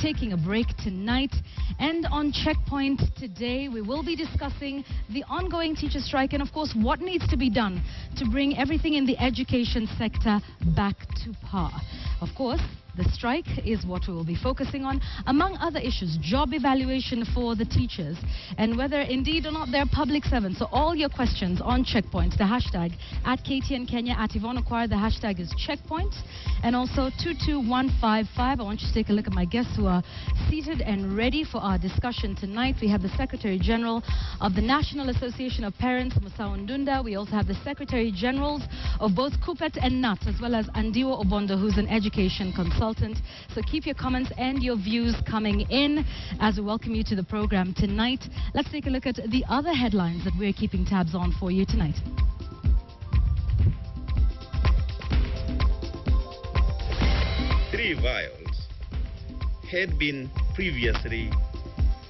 taking a break tonight. And on Checkpoint today, we will be discussing the ongoing teacher strike and, of course, what needs to be done to bring everything in the education sector back to par. Of course, the strike is what we will be focusing on, among other issues, job evaluation for the teachers, and whether indeed or not they're public servants. So all your questions on Checkpoint, the hashtag at KTN Kenya, at Yvonne Okwara, the hashtag is Checkpoint, and also 22155. I want you to take a look at my guests who are seated and ready for our discussion tonight. We have the Secretary General of the National Association of Parents, Musa Ndunda. We also have the Secretary Generals of both Kupet and NUT, as well as Andiwo Obondo, who's an education consultant. So keep your comments and your views coming in as we welcome you to the program tonight. Let's take a look at the other headlines that we're keeping tabs on for you tonight. Three vials had been previously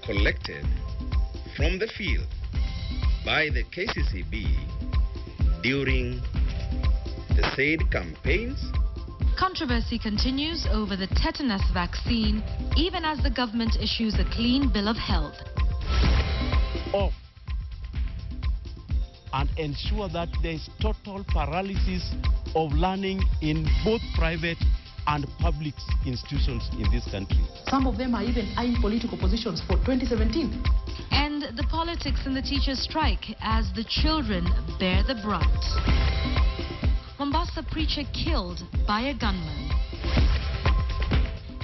collected from the field by the KCCB during the said campaigns. Controversy continues over the tetanus vaccine, even as the government issues a clean bill of health. Off and ensure that there is total paralysis of learning in both private and public institutions in this country. Some of them are even eyeing political positions for 2017. And the politics in the teachers' strike as the children bear the brunt. Mombasa preacher killed by a gunman.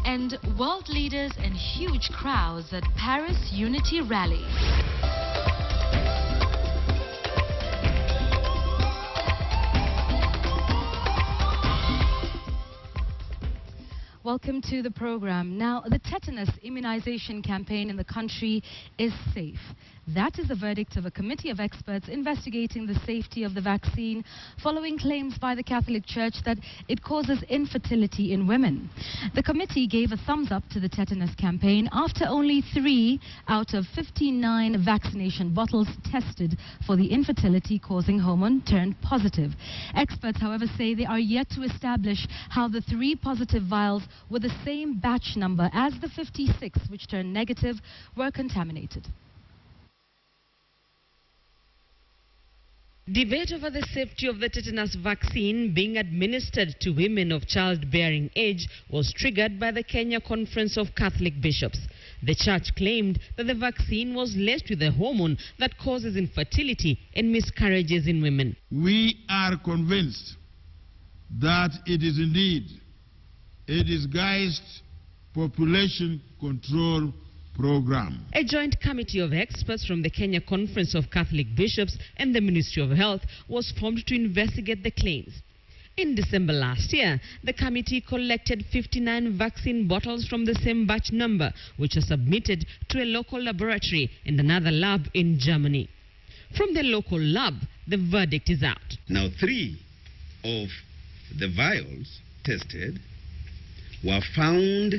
And world leaders and huge crowds at Paris Unity Rally. Welcome to the program. Now, the tetanus immunization campaign in the country is safe. That is the verdict of a committee of experts investigating the safety of the vaccine following claims by the Catholic Church that it causes infertility in women. The committee gave a thumbs up to the tetanus campaign after only 3 out of 59 vaccination bottles tested for the infertility-causing hormone turned positive. Experts, however, say they are yet to establish how the 3 positive vials with the same batch number as the 56 which turned negative were contaminated. Debate over the safety of the tetanus vaccine being administered to women of childbearing age was triggered by the Kenya Conference of Catholic Bishops. The church claimed that the vaccine was laced with a hormone that causes infertility and miscarriages in women. We are convinced that it is indeed a disguised population control program. A joint committee of experts from the Kenya Conference of Catholic Bishops and the Ministry of Health was formed to investigate the claims. In December last year, the committee collected 59 vaccine bottles from the same batch number, which were submitted to a local laboratory and another lab in Germany. From the local lab, the verdict is out. Now, 3 of the vials tested were found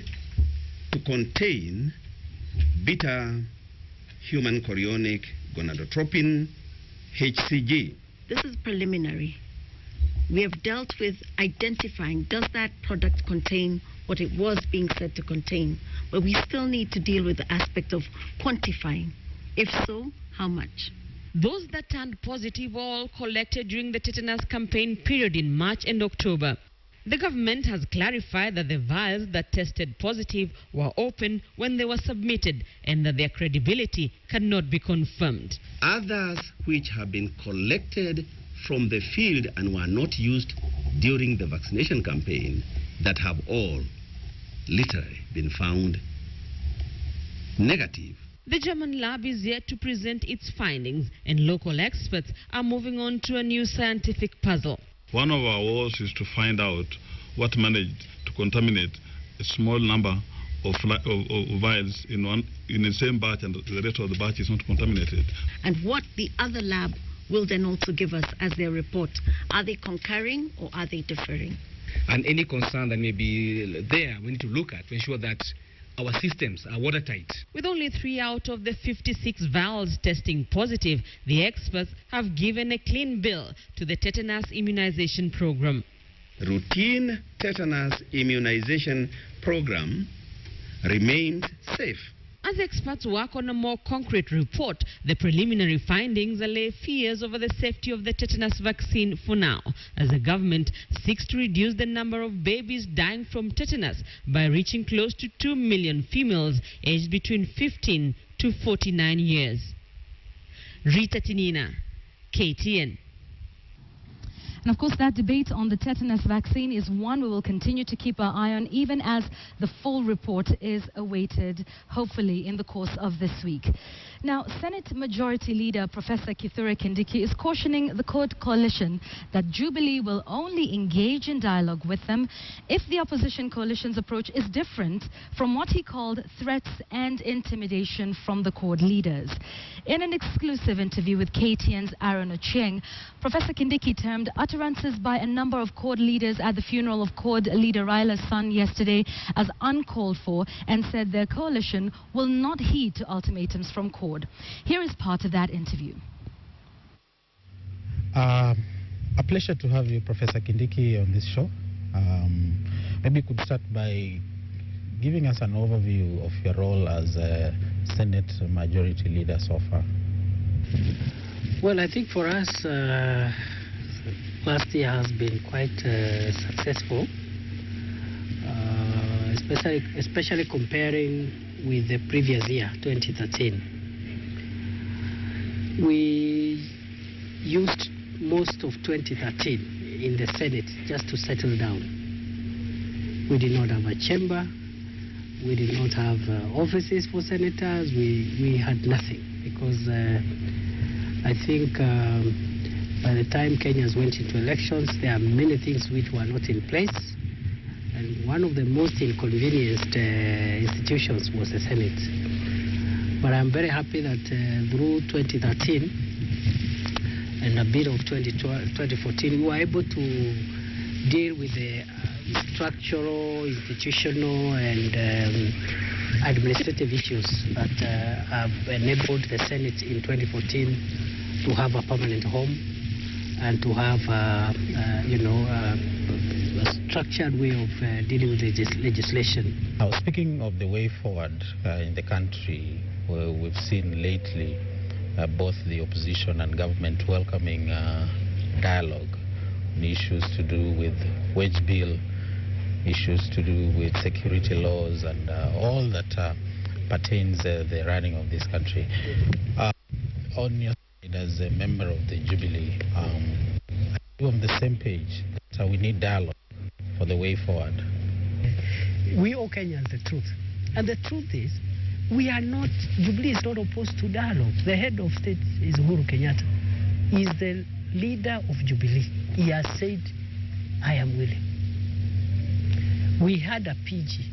to contain beta human chorionic gonadotropin, HCG. This is preliminary. We have dealt with identifying, does that product contain what it was being said to contain? But we still need to deal with the aspect of quantifying. If so, how much? Those that turned positive were all collected during the tetanus campaign period in March and October. The government has clarified that the vials that tested positive were open when they were submitted and that their credibility cannot be confirmed. Others which have been collected from the field and were not used during the vaccination campaign that have all literally been found negative. The German lab is yet to present its findings, and local experts are moving on to a new scientific puzzle. One of our woes is to find out what managed to contaminate a small number of vials in the same batch, and the rest of the batch is not contaminated. And what the other lab will then also give us as their report. Are they concurring or are they differing? And any concern that may be there, we need to look at to ensure that our systems are watertight. With only 3 out of the 56 vials testing positive, the experts have given a clean bill to the tetanus immunization program. Routine tetanus immunization program remained safe. As experts work on a more concrete report, the preliminary findings allay fears over the safety of the tetanus vaccine for now, as the government seeks to reduce the number of babies dying from tetanus by reaching close to 2 million females aged between 15 to 49 years. Rita Tinina, KTN. And of course, that debate on the tetanus vaccine is one we will continue to keep our eye on, even as the full report is awaited, hopefully in the course of this week. Now, Senate Majority Leader Professor Kithure Kindiki is cautioning the CORD coalition that Jubilee will only engage in dialogue with them if the opposition coalition's approach is different from what he called threats and intimidation from the CORD leaders. In an exclusive interview with KTN's Aaron Ochieng, Professor Kindiki termed utterances by a number of CORD leaders at the funeral of CORD leader Raila's son yesterday as uncalled for, and said their coalition will not heed to ultimatums from CORD. Here is part of that interview. A pleasure to have you, Professor Kindiki, on this show. Maybe you could start by giving us an overview of your role as a Senate Majority Leader so far. Well, I think for us, last year has been quite successful, especially comparing with the previous year, 2013. We used most of 2013 in the Senate just to settle down. We did not have a chamber. We did not have offices for senators. We had nothing because I think by the time Kenyans went into elections, there are many things which were not in place. And one of the most inconvenienced institutions was the Senate. But I'm very happy that through 2013 and a bit of 2014, we were able to deal with the structural, institutional, and administrative issues that have enabled the Senate in 2014 to have a permanent home and to have, a structured way of dealing with legislation. Now, speaking of the way forward in the country, we've seen lately both the opposition and government welcoming dialogue on issues to do with wage bill, issues to do with security laws, and all that pertains the running of this country. On your side, as a member of the Jubilee, are you on the same page that we need dialogue for the way forward? We owe Kenyans the truth. And the truth is, we are not, Jubilee is not opposed to dialogue. The head of state is Uhuru Kenyatta. He is the leader of Jubilee. He has said, I am willing. We had a PG.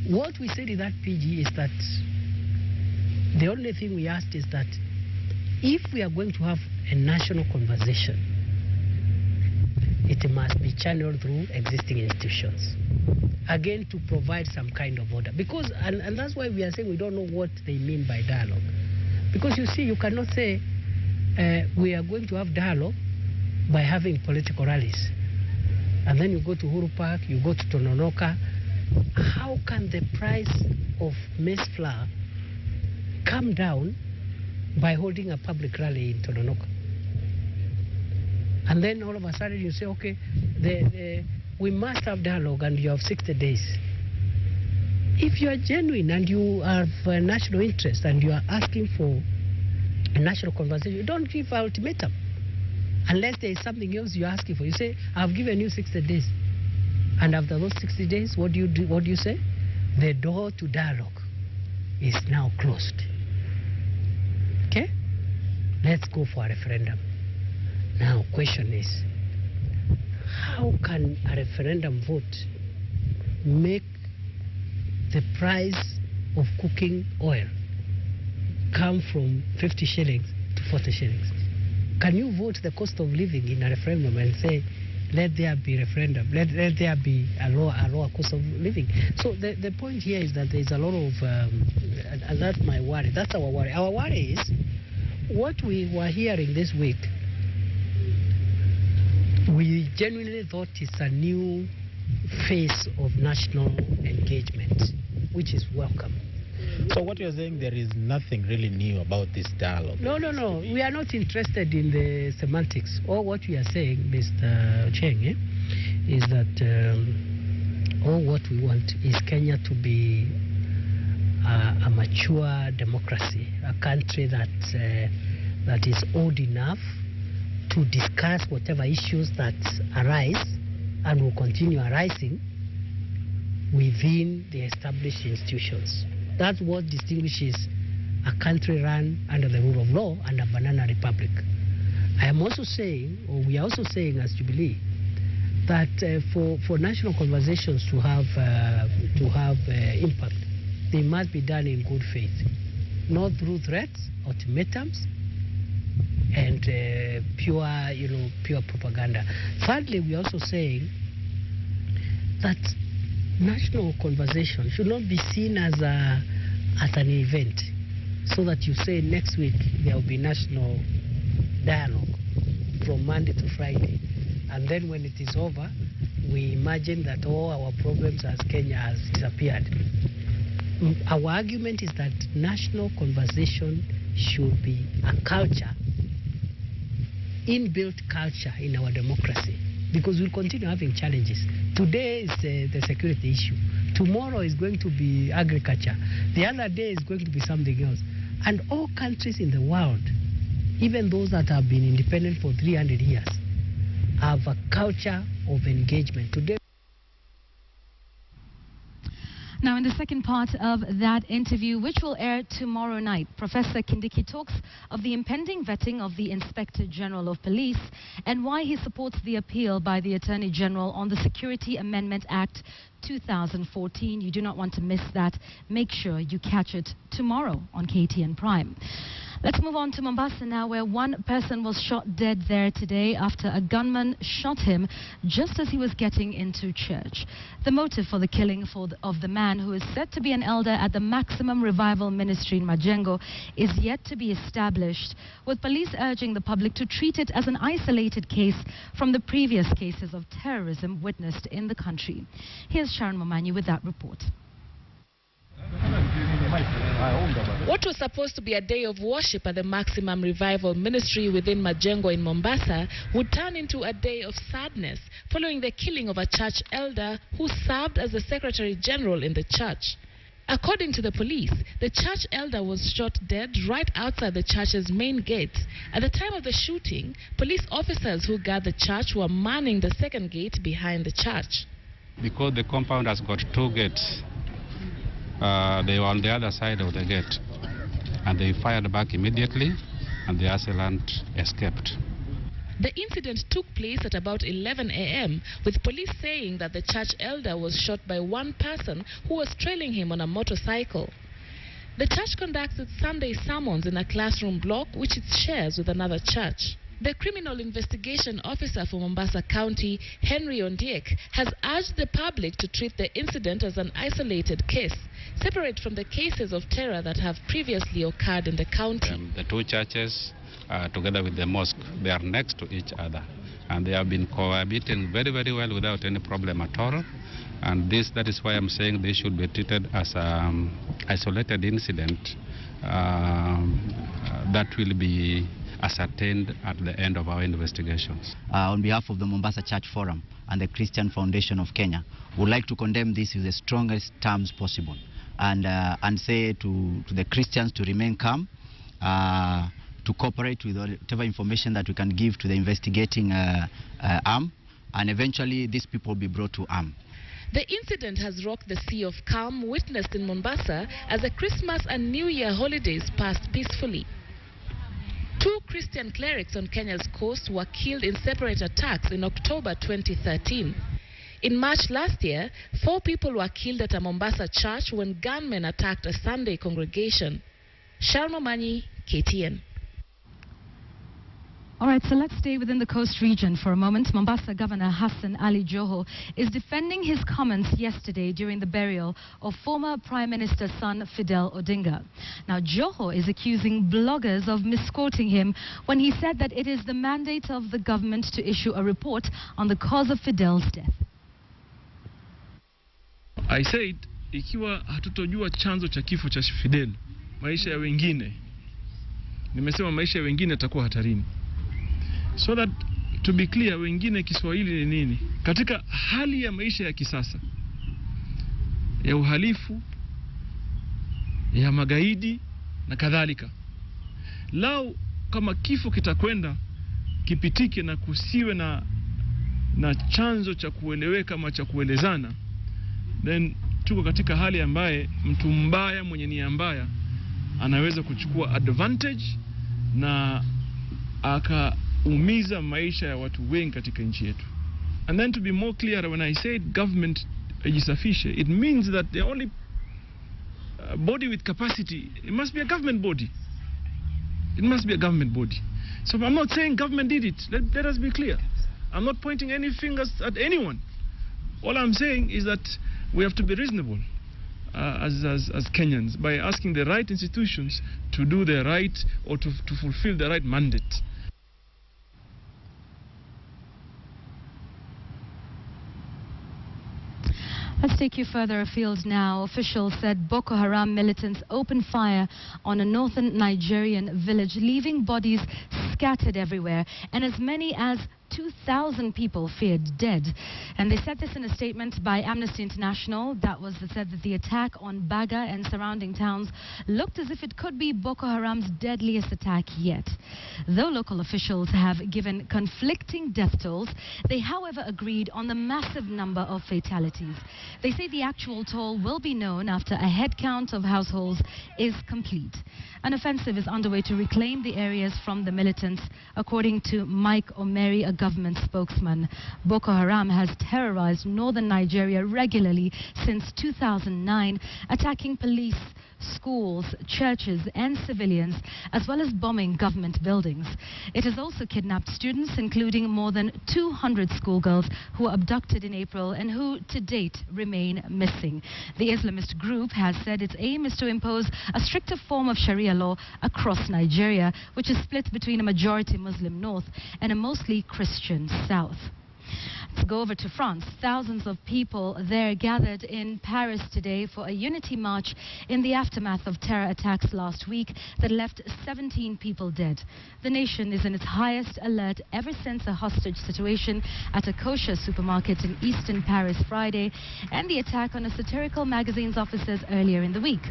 What we said in that PG is that the only thing we asked is that if we are going to have a national conversation, it must be channeled through existing institutions. Again, to provide some kind of order. Because, and that's why we are saying we don't know what they mean by dialogue. Because you see, you cannot say we are going to have dialogue by having political rallies. And then you go to Uhuru Park, you go to Tononoka. How can the price of maize flour come down by holding a public rally in Tononoka? And then all of a sudden you say, okay, we must have dialogue and you have 60 days. If you are genuine and you have a national interest and you are asking for a national conversation, you don't give an ultimatum. Unless there is something else you're asking for. You say, I've given you 60 days. And after those 60 days, what do you do? What do you say? The door to dialogue is now closed. Okay? Let's go for a referendum. Now, question is, how can a referendum vote make the price of cooking oil come from 50 shillings to 40 shillings? Can you vote the cost of living in a referendum and say, let there be referendum, let there be a lower cost of living? So the point here is that there's a lot of, and that's my worry, that's our worry. Our worry is, what we were hearing this week, we genuinely thought it's a new phase of national engagement. which is welcome. So what you're saying, there is nothing really new about this dialogue? No. We are not interested in the semantics. All what we are saying, Mr. Cheng, is that all what we want is Kenya to be a mature democracy, a country that is old enough to discuss whatever issues that arise and will continue arising within the established institutions. That's what distinguishes a country run under the rule of law and a banana republic. I am also saying, or we are also saying as Jubilee, that for national conversations to have impact, they must be done in good faith, not through threats, ultimatums, and pure propaganda. Thirdly, we are also saying that national conversation should not be seen as an event, so that you say next week there will be national dialogue from Monday to Friday, and then when it is over, we imagine that all our problems as Kenya has disappeared. Our argument is that national conversation should be a culture, inbuilt culture in our democracy, because we'll continue having challenges. Today is the security issue. Tomorrow is going to be agriculture. The other day is going to be something else. And all countries in the world, even those that have been independent for 300 years, have a culture of engagement. Today. Now, in the second part of that interview, which will air tomorrow night, Professor Kindiki talks of the impending vetting of the Inspector General of Police and why he supports the appeal by the Attorney General on the Security Amendment Act 2014. You do not want to miss that. Make sure you catch it tomorrow on KTN Prime. Let's move on to Mombasa now, where one person was shot dead there today after a gunman shot him just as he was getting into church. The motive for the killing of the man, who is said to be an elder at the Maximum Revival Ministry in Majengo, is yet to be established, with police urging the public to treat it as an isolated case from the previous cases of terrorism witnessed in the country. Here's Sharon Momanyi with that report. What was supposed to be a day of worship at the Maximum Revival Ministry within Majengo in Mombasa would turn into a day of sadness following the killing of a church elder who served as the Secretary General in the church. According to the police, the church elder was shot dead right outside the church's main gate. At the time of the shooting, police officers who guard the church were manning the second gate behind the church. Because the compound has got two gates, they were on the other side of the gate, and they fired back immediately, and the assailant escaped. The incident took place at about 11 a.m., with police saying that the church elder was shot by one person who was trailing him on a motorcycle. The church conducts its Sunday sermons in a classroom block which it shares with another church. The Criminal Investigation Officer for Mombasa County, Henry Ondiek, has urged the public to treat the incident as an isolated case, separate from the cases of terror that have previously occurred in the county. The two churches, together with the mosque, they are next to each other, and they have been cohabiting very, very well without any problem at all. And that is why I'm saying they should be treated as an isolated incident that will be ascertained at the end of our investigations. On behalf of the Mombasa Church Forum and the Christian Foundation of Kenya, would like to condemn this with the strongest terms possible, and say to the Christians to remain calm, to cooperate with whatever information that we can give to the investigating arm, and eventually these people will be brought to arm. The incident has rocked the sea of calm witnessed in Mombasa as the Christmas and New Year holidays passed peacefully. 2 Christian clerics on Kenya's coast were killed in separate attacks in October 2013. In March last year, 4 people were killed at a Mombasa church when gunmen attacked a Sunday congregation. Sharma Mani, KTN. All right, so let's stay within the coast region for a moment. Mombasa Governor Hassan Ali Joho is defending his comments yesterday during the burial of former Prime Minister's son Fidel Odinga. Now, Joho is accusing bloggers of misquoting him when he said that it is the mandate of the government to issue a report on the cause of Fidel's death. I said ikiwa hatutojua chanzo cha kifo cha Fidel, maisha ya wengine, nimesema maisha ya wengine yatakuwa hatarini. So that to be clear, wengine Kiswahili ni nini? Katika hali ya maisha ya kisasa, ya uhalifu, ya magaidi na kadhalika, lao kama kifo kitakwenda kipitike na kusiwe na chanzo cha kueleweka ama cha kuelezana, then tuko katika hali ambaye mtu mbaya mwenye nia mbaya anaweza kuchukua advantage na akaumiza maisha ya watu wengi katika nchi yetu. And then to be more clear, when I say government ijisafishe, it means that the only body with capacity, it must be a government body. It must be a government body. So I'm not saying government did it. Let us be clear. I'm not pointing any fingers at anyone. All I'm saying is that we have to be reasonable as Kenyans by asking the right institutions to do the right or to fulfill the right mandate. Let's take you further afield now. Officials said Boko Haram militants opened fire on a northern Nigerian village, leaving bodies scattered everywhere, and as many as 2,000 people feared dead. And they said this in a statement by Amnesty International that said that the attack on Baga and surrounding towns looked as if it could be Boko Haram's deadliest attack yet. Though local officials have given conflicting death tolls, they however agreed on the massive number of fatalities. They say the actual toll will be known after a head count of households is complete. An offensive is underway to reclaim the areas from the militants, according to Mike Omeri, a government spokesman. Boko Haram has terrorized northern Nigeria regularly since 2009, attacking police, schools, churches and civilians, as well as bombing government buildings. It has also kidnapped students, including more than 200 schoolgirls who were abducted in April and who to date remain missing. The Islamist group has said its aim is to impose a stricter form of Sharia law across Nigeria, which is split between a majority Muslim north and a mostly Christian south. Let's go over to France. Thousands of people there gathered in Paris today for a unity march in the aftermath of terror attacks last week that left 17 people dead. The nation is in its highest alert ever since a hostage situation at a kosher supermarket in eastern Paris Friday and the attack on a satirical magazine's offices earlier in the week.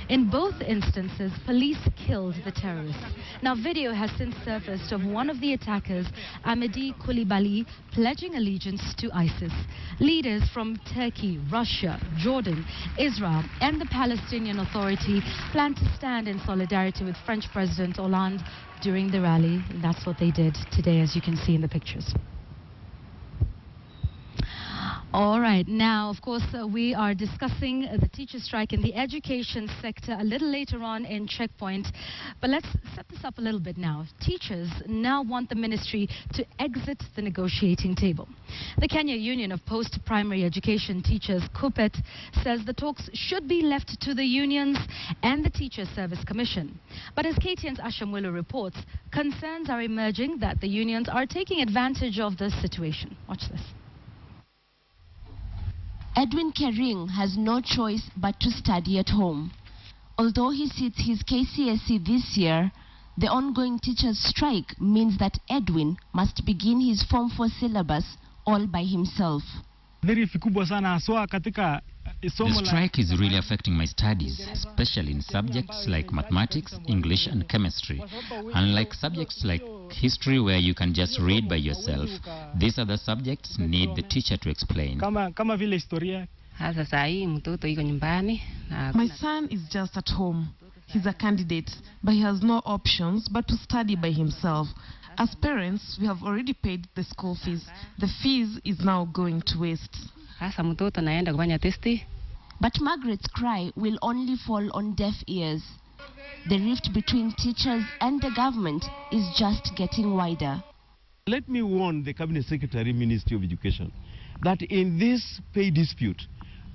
In both instances, police killed the terrorists. Now, video has since surfaced of one of the attackers, Amedi Koulibaly, pledging allegiance to ISIS. Leaders from Turkey, Russia, Jordan, Israel and the Palestinian Authority plan to stand in solidarity with French President Hollande during the rally. That's what they did today, as you can see in the pictures. All right, now, of course, we are discussing the teacher strike in the education sector a little later on in Checkpoint. But let's set this up a little bit now. Teachers now want the ministry to exit the negotiating table. The Kenya Union of Post-Primary Education Teachers, KUPPET, says the talks should be left to the unions and the Teacher Service Commission. But as KTN's Ashamwilo reports, concerns are emerging that the unions are taking advantage of the situation. Watch this. Edwin Kering has no choice but to study at home. Although he sits his KCSE this year, the ongoing teachers' strike means that Edwin must begin his Form 4 syllabus all by himself. The strike is really affecting my studies, especially in subjects like mathematics, English and chemistry. Unlike subjects like history where you can just read by yourself, these other subjects need the teacher to explain. My son is just at home. He's a candidate, but he has no options but to study by himself. As parents, we have already paid the school fees. The fees is now going to waste. But Margaret's cry will only fall on deaf ears. The rift between teachers and the government is just getting wider. Let me warn the Cabinet Secretary, Ministry of Education, that in this pay dispute,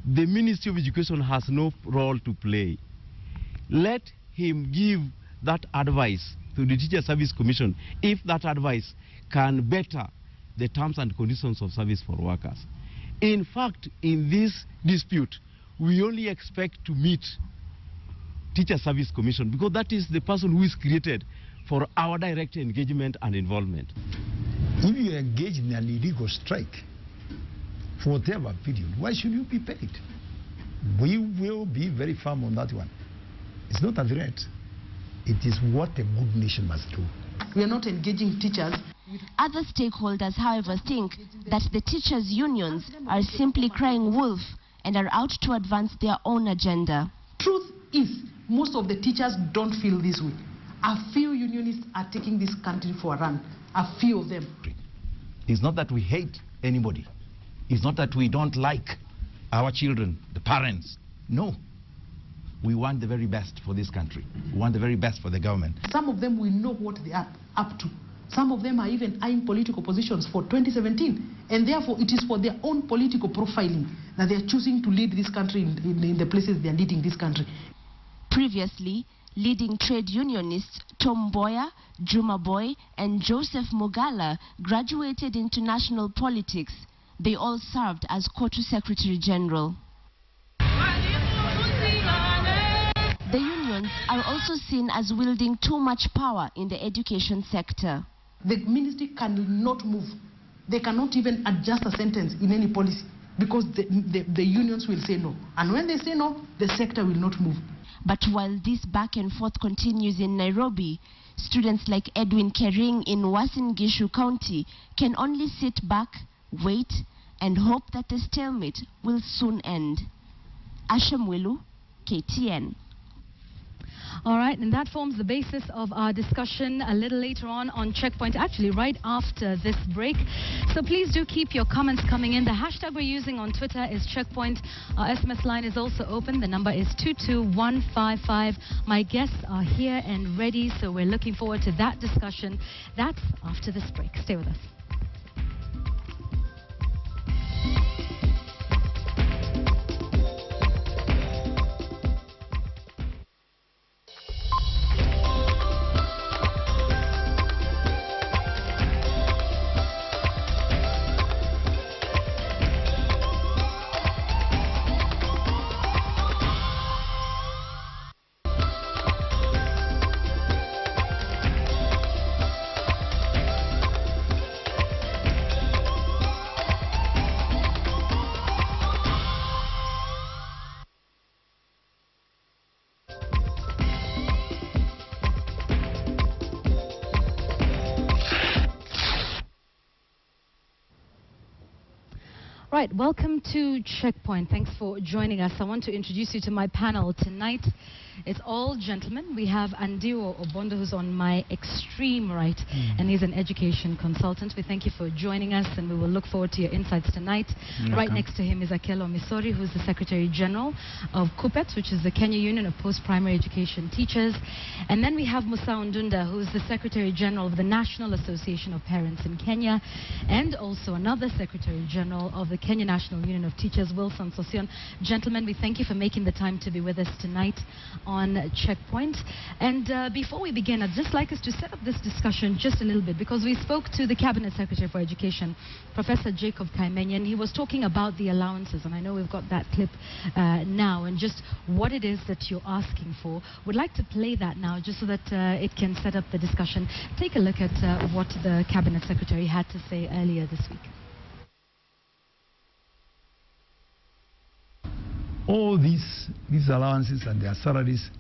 the Ministry of Education has no role to play. Let him give that advice to the Teacher Service Commission if that advice can better the terms and conditions of service for workers. In fact, in this dispute, we only expect to meet Teacher Service Commission, because that is the person who is created for our direct engagement and involvement. If you engage in an illegal strike for whatever period, why should you be paid? We will be very firm on that one. It's not a threat. It is what a good nation must do. We are not engaging teachers. Other stakeholders, however, think that the teachers' unions are simply crying wolf and are out to advance their own agenda. Truth is, most of the teachers don't feel this way. A few unionists are taking this country for a run. A few of them. It's not that we hate anybody. It's not that we don't like our children, the parents. No. We want the very best for this country. We want the very best for the government. Some of them will know what they are up to. Some of them are even eyeing political positions for 2017. And therefore, it is for their own political profiling that they are choosing to lead this country in the places they are leading this country. Previously, leading trade unionists Tom Mboya, Juma Boy, and Joseph Mugala graduated into national politics. They all served as Kotu Secretary General. The unions are also seen as wielding too much power in the education sector. The ministry cannot move. They cannot even adjust a sentence in any policy because the unions will say no. And when they say no, the sector will not move. But while this back and forth continues in Nairobi, students like Edwin Kering in Uasin Gishu County can only sit back, wait, and hope that the stalemate will soon end. Asha Mwilu, KTN. All right, and that forms the basis of our discussion a little later on Checkpoint, actually right after this break. So please do keep your comments coming in. The hashtag we're using on Twitter is Checkpoint. Our SMS line is also open. The number is 22155. My guests are here and ready, so we're looking forward to that discussion. That's after this break. Stay with us. Right, welcome to Checkpoint. Thanks for joining us. I want to introduce you to my panel tonight. It's all gentlemen. We have Andiwo Obondo, who's on my extreme right, and he's an education consultant. We thank you for joining us, and we will look forward to your insights tonight. Right next to him is Akelo Misori, who's the Secretary General of KUPPET, which is the Kenya Union of Post-Primary Education Teachers. And then we have Musa Undunda, who's the Secretary General of the National Association of Parents in Kenya, and also another Secretary General of the Kenya National Union of Teachers, Wilson Sosion. Gentlemen, we thank you for making the time to be with us tonight on Checkpoint. And before we begin, I'd just like us to set up this discussion just a little bit, because we spoke to the Cabinet Secretary for Education, Professor Jacob Kaimenya, and he was talking about the allowances, and I know we've got that clip now, and just what it is that you're asking for. We'd like to play that now just so that it can set up the discussion. Take a look at what the Cabinet Secretary had to say earlier this week. All these allowances and their salaries,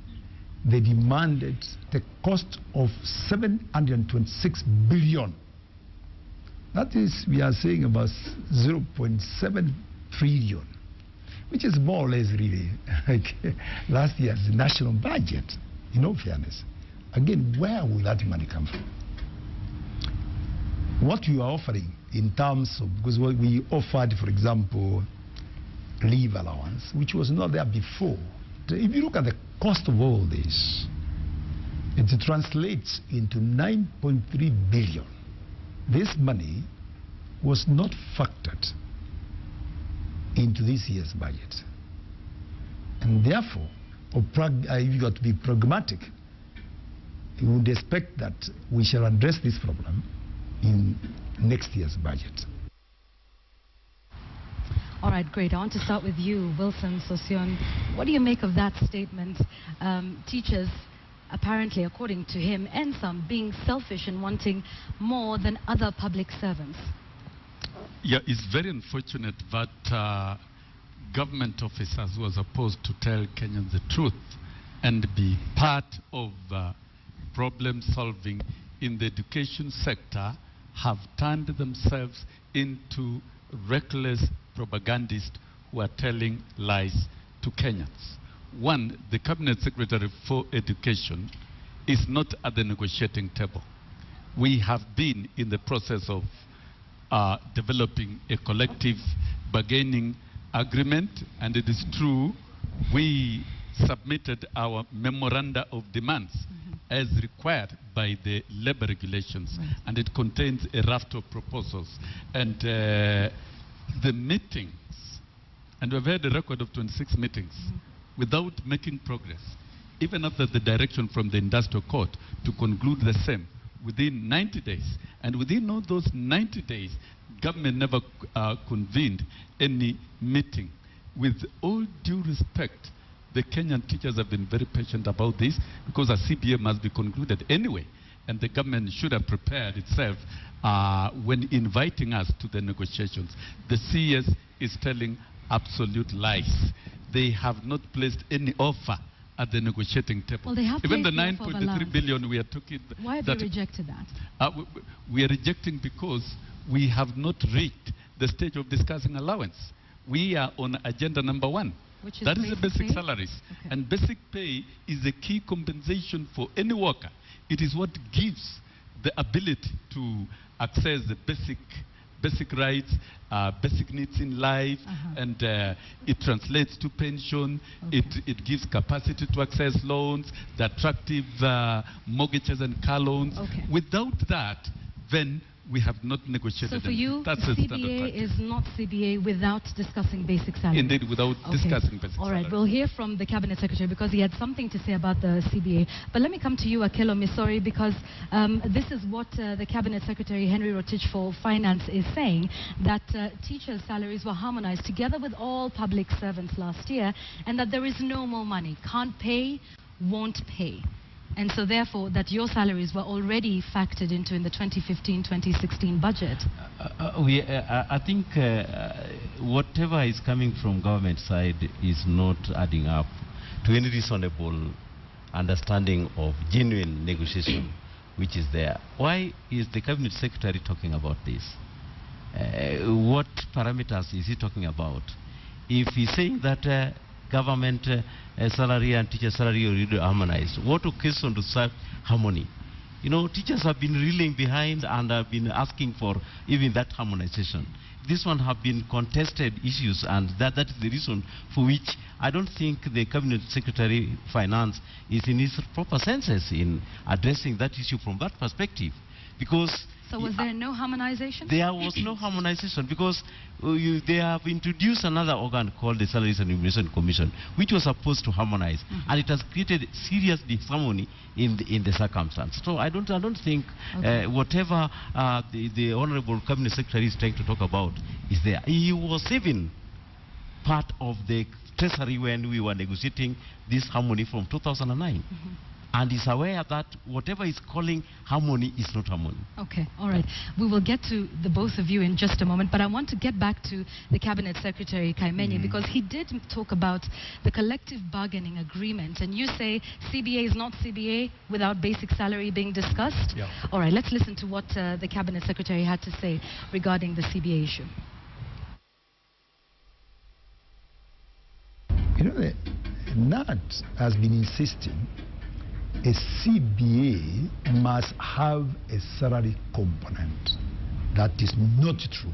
they demanded the cost of 726 billion. That is, we are saying about 0.7 trillion, which is more or less really like last year's national budget, in all fairness. Again, where will that money come from? What you are offering in terms of, because what we offered, for example, leave allowance, which was not there before. If you look at the cost of all this, it translates into 9.3 billion. This money was not factored into this year's budget. And therefore, if you got to be pragmatic, you would expect that we shall address this problem in next year's budget. All right, great. I want to start with you, Wilson Sosion. What do you make of that statement? Teachers, apparently, according to him, and some, being selfish and wanting more than other public servants. Yeah, it's very unfortunate that government officers who are supposed to tell Kenyans the truth and be part of problem solving in the education sector have turned themselves into reckless propagandists who are telling lies to Kenyans. One, the Cabinet Secretary for Education is not at the negotiating table. We have been in the process of developing a collective bargaining agreement, and it is true we submitted our memoranda of demands as required by the labor regulations, and it contains a raft of proposals. And the meetings, and we've had a record of 26 meetings without making progress, even after the direction from the industrial court to conclude the same within 90 days. And within all those 90 days, government never convened any meeting. With all due respect, the Kenyan teachers have been very patient about this because a CBA must be concluded anyway. And the government should have prepared itself when inviting us to the negotiations. The CS is telling absolute lies. They have not placed any offer at the negotiating table. Well, they have even the placed the offer of 9.3 billion we are talking. Why have you rejected that? We are rejecting because we have not reached the stage of discussing allowance. We are on agenda number 1. Which is that is the basic pay? salaries. Okay. And basic pay is the key compensation for any worker. It is what gives the ability to access the basic rights, basic needs in life, and it translates to pension. It gives capacity to access loans, the attractive mortgages and car loans. Without that, then we have not negotiated. So for you, That's the standard CBA practice. is not CBA without discussing basic salary. Indeed, without discussing basic All right, salary. we'll hear from the Cabinet Secretary because he had something to say about the CBA. But let me come to you, Akelo Misori, because this is what the Cabinet Secretary, Henry Rotich for Finance, is saying, that teachers' salaries were harmonized together with all public servants last year, and that there is no more money. Can't pay, won't pay. And so therefore, that your salaries were already factored into in the 2015-2016 budget. I think whatever is coming from government side is not adding up to any reasonable understanding of genuine negotiation which is there. Why is the Cabinet Secretary talking about this? What parameters is he talking about? If he's saying that government salary and teacher salary are already harmonized, what occasion to such harmony? You know, teachers have been reeling behind and have been asking for even that harmonization. This one have been contested issues, and that is the reason for which I don't think the Cabinet Secretary Finance is in his proper senses in addressing that issue from that perspective. Because so was there no harmonization? There was no harmonization because they have introduced another organ called the Salaries and Remuneration Commission, which was supposed to harmonize, and it has created serious disharmony in the circumstance. So I don't think whatever the Honorable Cabinet Secretary is trying to talk about is there. He was even part of the Treasury when we were negotiating this harmony from 2009. And is aware that whatever is calling harmony is not harmony. Okay, all right. We will get to the both of you in just a moment, but I want to get back to the Cabinet Secretary Kaimenyi because he did talk about the collective bargaining agreement, and you say CBA is not CBA without basic salary being discussed? Yeah. All right, let's listen to what the Cabinet Secretary had to say regarding the CBA issue. You know, the NAT has been insisting a CBA must have a salary component. That is not true.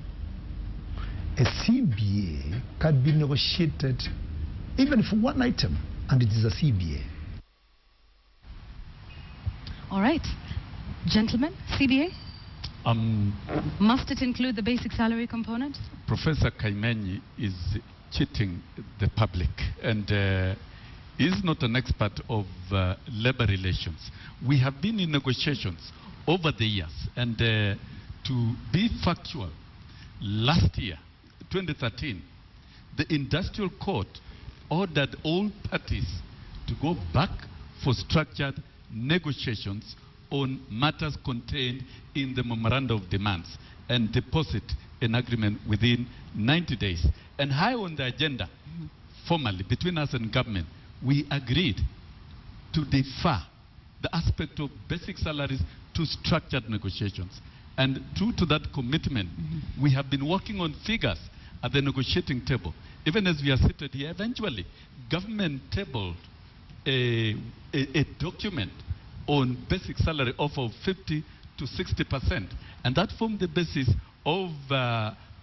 A CBA can be negotiated even for one item, and it is a CBA. All right. Gentlemen, CBA? Must it include the basic salary component? Professor Kaimenyi is cheating the public, and is not an expert of labor relations. We have been in negotiations over the years, and to be factual, last year, 2013, the industrial court ordered all parties to go back for structured negotiations on matters contained in the memorandum of demands and deposit an agreement within 90 days. And high on the agenda, formally, between us and government, we agreed to defer the aspect of basic salaries to structured negotiations. And true to that commitment, we have been working on figures at the negotiating table. Even as we are seated here, eventually, government tabled a document on basic salary of 50 to 60%. And that formed the basis of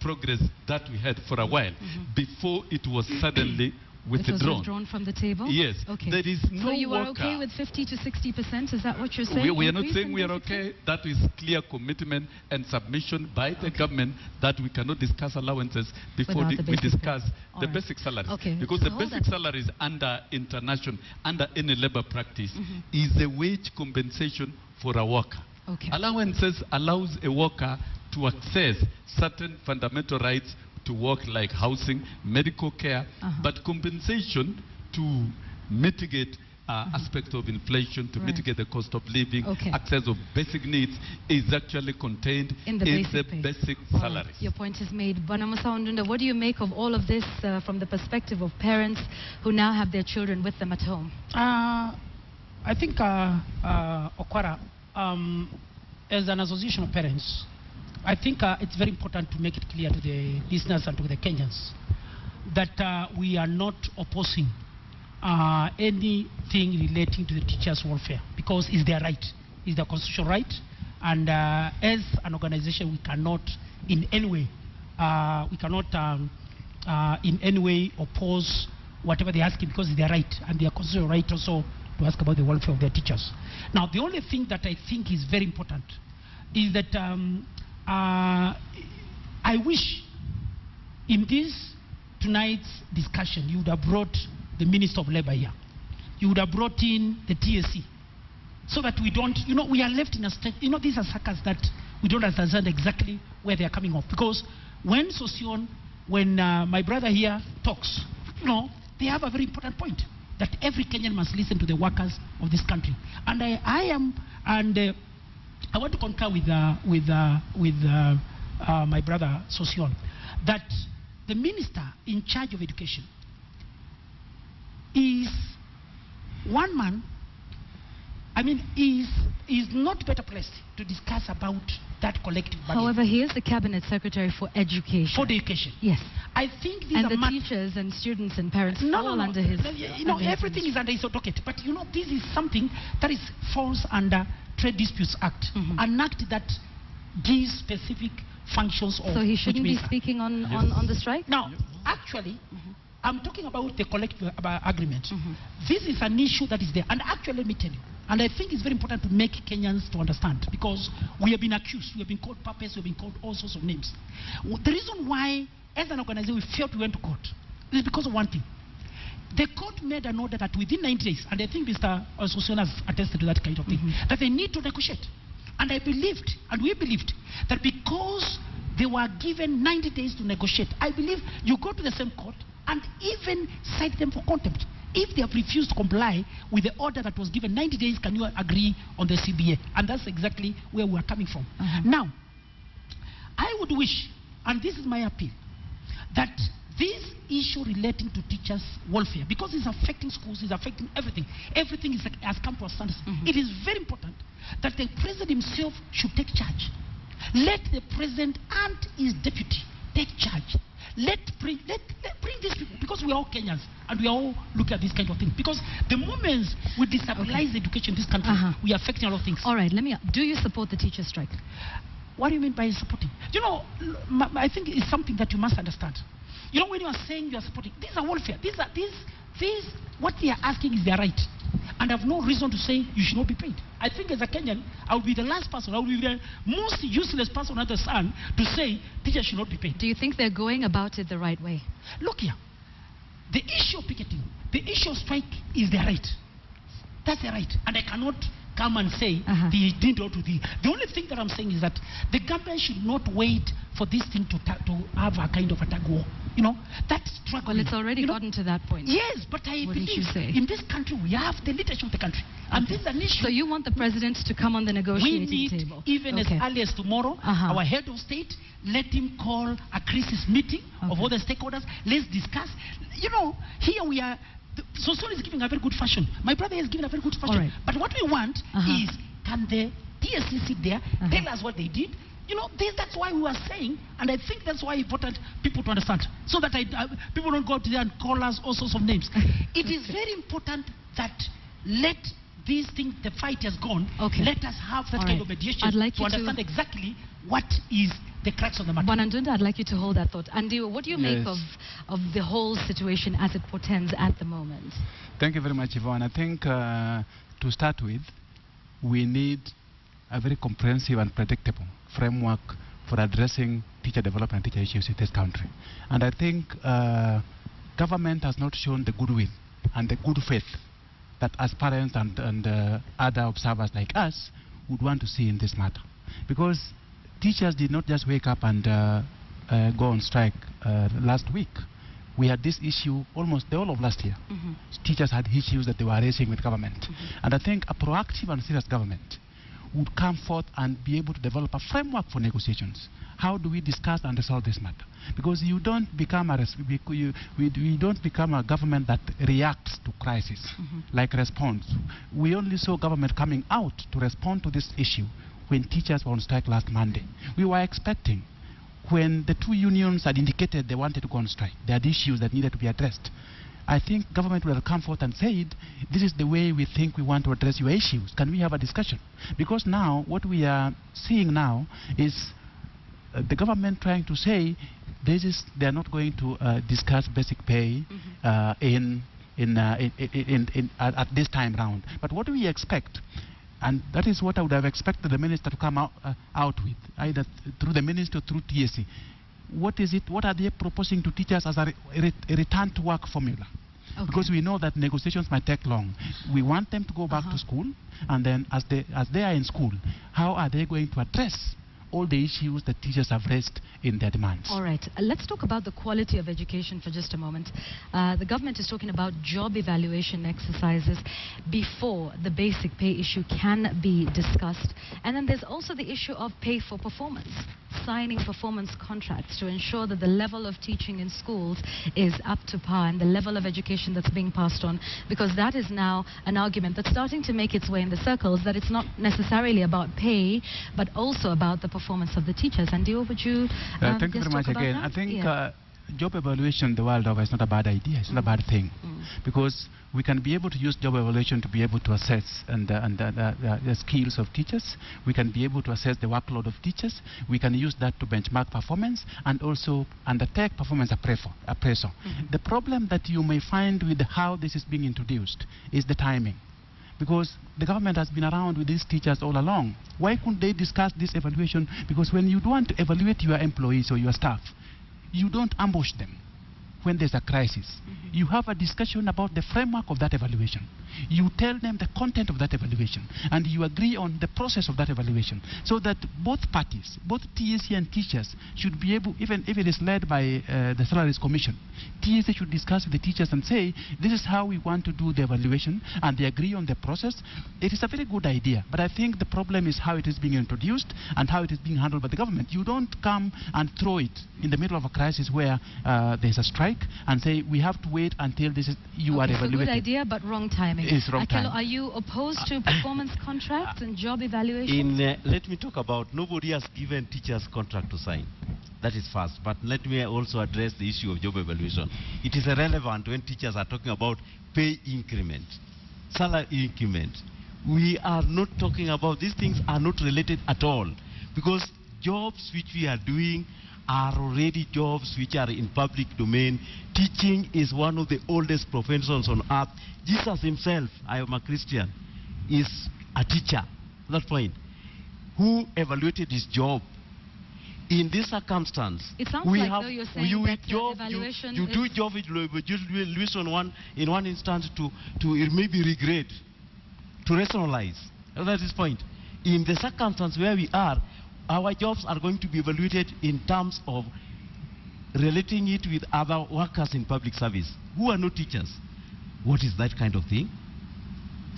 progress that we had for a while before it was suddenly withdrawn. It was withdrawn from the table? Yes. Okay. There is no so you are worker. okay with 50 to 60%? Is that what you're saying? We are not saying we are okay. That is clear commitment and submission by the government that we cannot discuss allowances before we discuss the basic salaries. Okay. Because the basic salaries under any labor practice is a wage compensation for a worker. Okay. Allowances allows a worker to access certain fundamental rights to work, like housing, medical care, but compensation to mitigate aspects of inflation, to mitigate the cost of living, access of basic needs is actually contained in the basic salaries. Your point is made. Bwana Musaundunda, what do you make of all of this from the perspective of parents who now have their children with them at home? I think, Okwara, as an association of parents, I think it's very important to make it clear to the listeners and to the Kenyans that we are not opposing anything relating to the teachers' welfare, because it's their right, it's their constitutional right, and as an organization we cannot in any way oppose whatever they're asking, because it's their right and their constitutional right also to ask about the welfare of their teachers. Now, the only thing that I think is very important is that I wish in this tonight's discussion you would have brought the Minister of Labor here. You would have brought in the TSC, so that we don't, we are left in a state, these are suckers that we don't understand exactly where they are coming off. Because when my brother here talks, they have a very important point, that every Kenyan must listen to the workers of this country. And I want to concur with my brother Sosion, that the minister in charge of education is one man, is not better placed to discuss about that collective bargaining. However, he is the Cabinet Secretary for Education. For the education. Yes. I think these and are the teachers and students and parents fall under his... everything is under his docket. But this is something that falls under Trade Disputes Act, an act that gives specific functions of... So he shouldn't be speaking on the strike? Now, actually, I'm talking about the collective agreement. This is an issue that is there. And actually, let me tell you, and I think it's very important to make Kenyans to understand, because we have been accused, we have been called puppets, we have been called all sorts of names. The reason why, as an organization, we felt we went to court is because of one thing. The court made an order that within 90 days, and I think Mr. Sosion has attested to that kind of thing, that they need to negotiate. And I believed, and we believed, that because they were given 90 days to negotiate, I believe you go to the same court and even cite them for contempt. If they have refused to comply with the order that was given 90 days, can you agree on the CBA? And that's exactly where we are coming from. Now, I would wish, and this is my appeal, that this issue relating to teachers' welfare, because it's affecting schools, it's affecting everything. Everything has come to a standstill. It is very important that the president himself should take charge. Let the president and his deputy take charge. Bring these people, because we are all Kenyans and we all look at this kind of thing. Because the moment we destabilize education in this country, we are affecting a lot of things. All right, do you support the teacher strike? What do you mean by supporting? I think it's something that you must understand. When you are saying you are supporting, these are welfare. What they are asking is their right. And I have no reason to say you should not be paid. I think as a Kenyan, I will be the last person, I will be the most useless person under the sun to say teachers should not be paid. Do you think they're going about it the right way? Look here. The issue of picketing, the issue of strike is their right. That's their right. And I cannot come and say they didn't do the... The only thing that I'm saying is that the government should not wait for this thing to have a kind of a tug war. You know, that's struggling. Well, it's already gotten to that point. Yes, but I Wouldn't you believe say? in this country we have the leadership of the country. And this is an issue. So you want the president to come on the negotiating we need, table? even as early as tomorrow, our head of state, let him call a crisis meeting of all the stakeholders. Let's discuss. You know, here we are. So is giving a very good fashion. My brother is giving a very good fashion. Right. But what we want is, can the TSC sit there, tell us what they did? You know, that's why we were saying, and I think that's why he wanted people to understand, so that people don't go out there and call us all sorts of names. It is very important that let these things, the fight has gone, let us have that kind of mediation to understand exactly what is the cracks on the matter. Bonandunda, I'd like you to hold that thought. Andy, what do you make of the whole situation as it portends at the moment? Thank you very much, Yvonne. I think to start with, we need a very comprehensive and predictable framework for addressing teacher development and teacher issues in this country. And I think government has not shown the goodwill and the good faith that as parents and other observers like us would want to see in this matter. Because teachers did not just wake up and go on strike last week. We had this issue almost the whole of last year. Teachers had issues that they were raising with government. And I think a proactive and serious government would come forth and be able to develop a framework for negotiations. How do we discuss and resolve this matter? Because you don't become we don't become a government that reacts to crisis, like response. We only saw government coming out to respond to this issue when teachers were on strike last Monday. We were expecting, when the two unions had indicated they wanted to go on strike, they had issues that needed to be addressed. I think government will come forth and said, this is the way we think we want to address your issues. Can we have a discussion? Because now, what we are seeing now is the government trying to say, they are not going to discuss basic pay at this time round. But what do we expect? And that is what I would have expected the minister to come out with, either through the minister or through TSC. What is it? What are they proposing to teachers as a return to work formula? Because we know that negotiations might take long. We want them to go back to school, and then as they are in school, how are they going to address all the issues that teachers have raised in their demands? All right. Let's talk about the quality of education for just a moment. The government is talking about job evaluation exercises before the basic pay issue can be discussed. And then there's also the issue of pay for performance, signing performance contracts to ensure that the level of teaching in schools is up to par and the level of education that's being passed on, because that is now an argument that's starting to make its way in the circles, that it's not necessarily about pay, but also about the performance of the teachers. And would you thank you very much again. I think job evaluation the world over is not a bad idea. It's not a bad thing, because we can be able to use job evaluation to be able to assess the skills of teachers. We can be able to assess the workload of teachers. We can use that to benchmark performance and also undertake performance appraisal. The problem that you may find with how this is being introduced is the timing. Because the government has been around with these teachers all along. Why couldn't they discuss this evaluation? Because when you want to evaluate your employees or your staff, you don't ambush them when there's a crisis. You have a discussion about the framework of that evaluation. You tell them the content of that evaluation, and you agree on the process of that evaluation, so that both parties, both TSC and teachers, should be able, even if it is led by the Salaries Commission, TSC should discuss with the teachers and say, this is how we want to do the evaluation, and they agree on the process. It is a very good idea, but I think the problem is how it is being introduced and how it is being handled by the government. You don't come and throw it in the middle of a crisis where there's a strike and say, we have to wait until you are evaluated. Good idea, but wrong timing. It's wrong timing. Are you opposed to performance contracts and job evaluation? Let me talk about, nobody has given teachers contract to sign. That is first. But let me also address the issue of job evaluation. It is irrelevant when teachers are talking about pay increment, salary increment. We are not talking about, these things are not related at all, because jobs which we are doing are already jobs which are in public domain. Teaching is one of the oldest professions on earth. Jesus himself, I am a Christian, is a teacher. That point. Who evaluated his job? In this circumstance, it sounds like though you're saying that evaluation you do job evaluation in one instance to maybe regret, to rationalize. That's his point. In the circumstance where we are, our jobs are going to be evaluated in terms of relating it with other workers in public service who are not teachers. What is that kind of thing?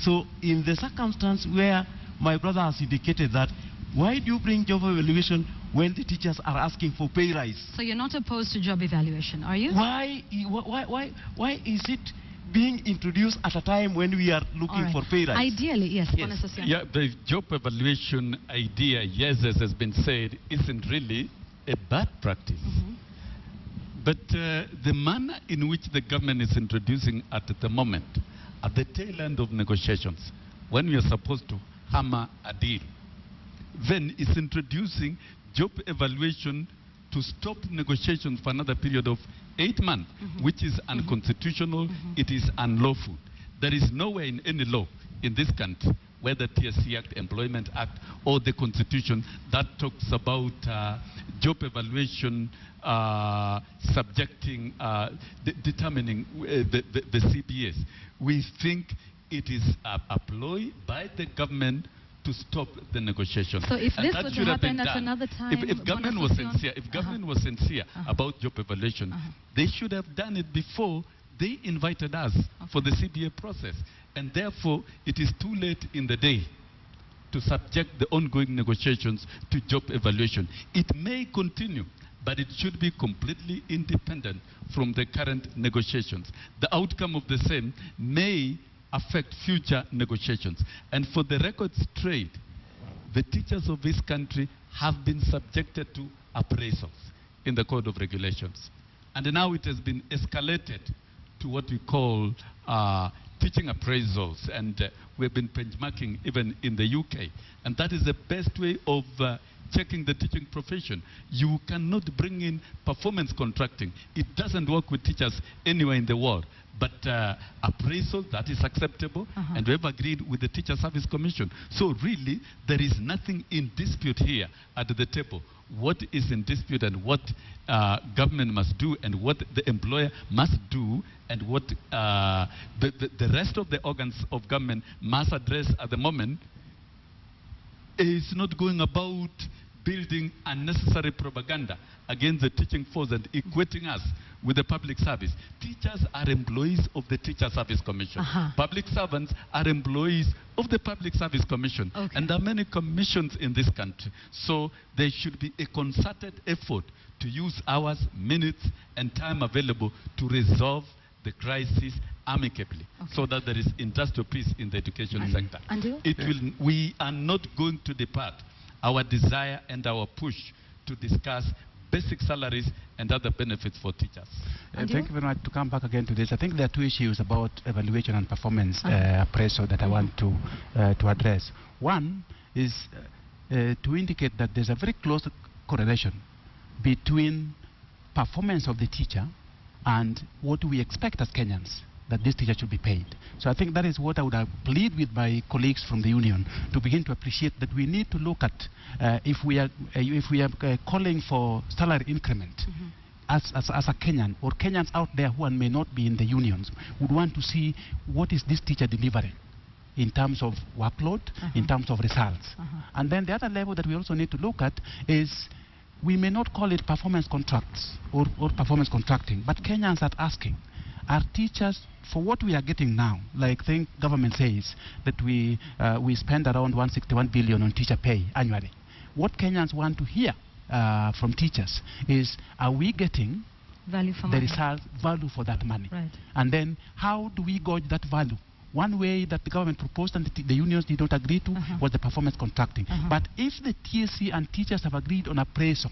So in the circumstance where my brother has indicated that, why do you bring job evaluation when the teachers are asking for pay rise? So you're not opposed to job evaluation, are you? Why is it being introduced at a time when we are looking for pay rise? Ideally, yes. Yeah, the job evaluation idea, yes, as has been said, isn't really a bad practice. But the manner in which the government is introducing at the moment, at the tail end of negotiations, when we are supposed to hammer a deal, then it's introducing job evaluation to stop negotiations for another period of 8 months, which is unconstitutional, it is unlawful. There is nowhere in any law in this country, whether TSC Act, Employment Act, or the Constitution, that talks about job evaluation subjecting, determining the CBS. We think it is a ploy by the government to stop the negotiations. So if this was to happen at another time, if government was sincere, about job evaluation, they should have done it before they invited us for the CBA process. And therefore, it is too late in the day to subject the ongoing negotiations to job evaluation. It may continue, but it should be completely independent from the current negotiations. The outcome of the same may affect future negotiations. And for the record straight, the teachers of this country have been subjected to appraisals in the Code of Regulations. And now it has been escalated to what we call teaching appraisals, and we've been benchmarking even in the UK. And that is the best way of checking the teaching profession. You cannot bring in performance contracting. It doesn't work with teachers anywhere in the world. But appraisal, that is acceptable, and we have agreed with the Teacher Service Commission. So really, there is nothing in dispute here at the table. What is in dispute and what government must do and what the employer must do and what the rest of the organs of government must address at the moment is not going about building unnecessary propaganda against the teaching force and equating us with the public service. Teachers are employees of the Teacher Service Commission. Public servants are employees of the Public Service Commission. And there are many commissions in this country. So there should be a concerted effort to use hours, minutes, and time available to resolve the crisis amicably, so that there is industrial peace in the education sector. We are not going to depart our desire and our push to discuss basic salaries and other benefits for teachers. Thank you very much. To come back again to this, I think there are two issues about evaluation and performance appraisal that I want to address. One is to indicate that there's a very close correlation between performance of the teacher and what we expect as Kenyans, that this teacher should be paid. So I think that is what I would have plead with my colleagues from the union, to begin to appreciate that we need to look at if we are calling for salary increment as a Kenyan, or Kenyans out there who may not be in the unions would want to see what is this teacher delivering in terms of workload, in terms of results. And then the other level that we also need to look at is, we may not call it performance contracts or performance contracting, but Kenyans are asking, are teachers, for what we are getting now, like the government says that we spend around 161 billion on teacher pay annually. What Kenyans want to hear from teachers is, are we getting value for the result, value for that money? And then how do we gauge that value? One way that the government proposed and the unions did not agree to was the performance contracting. But if the TSC and teachers have agreed on appraisal,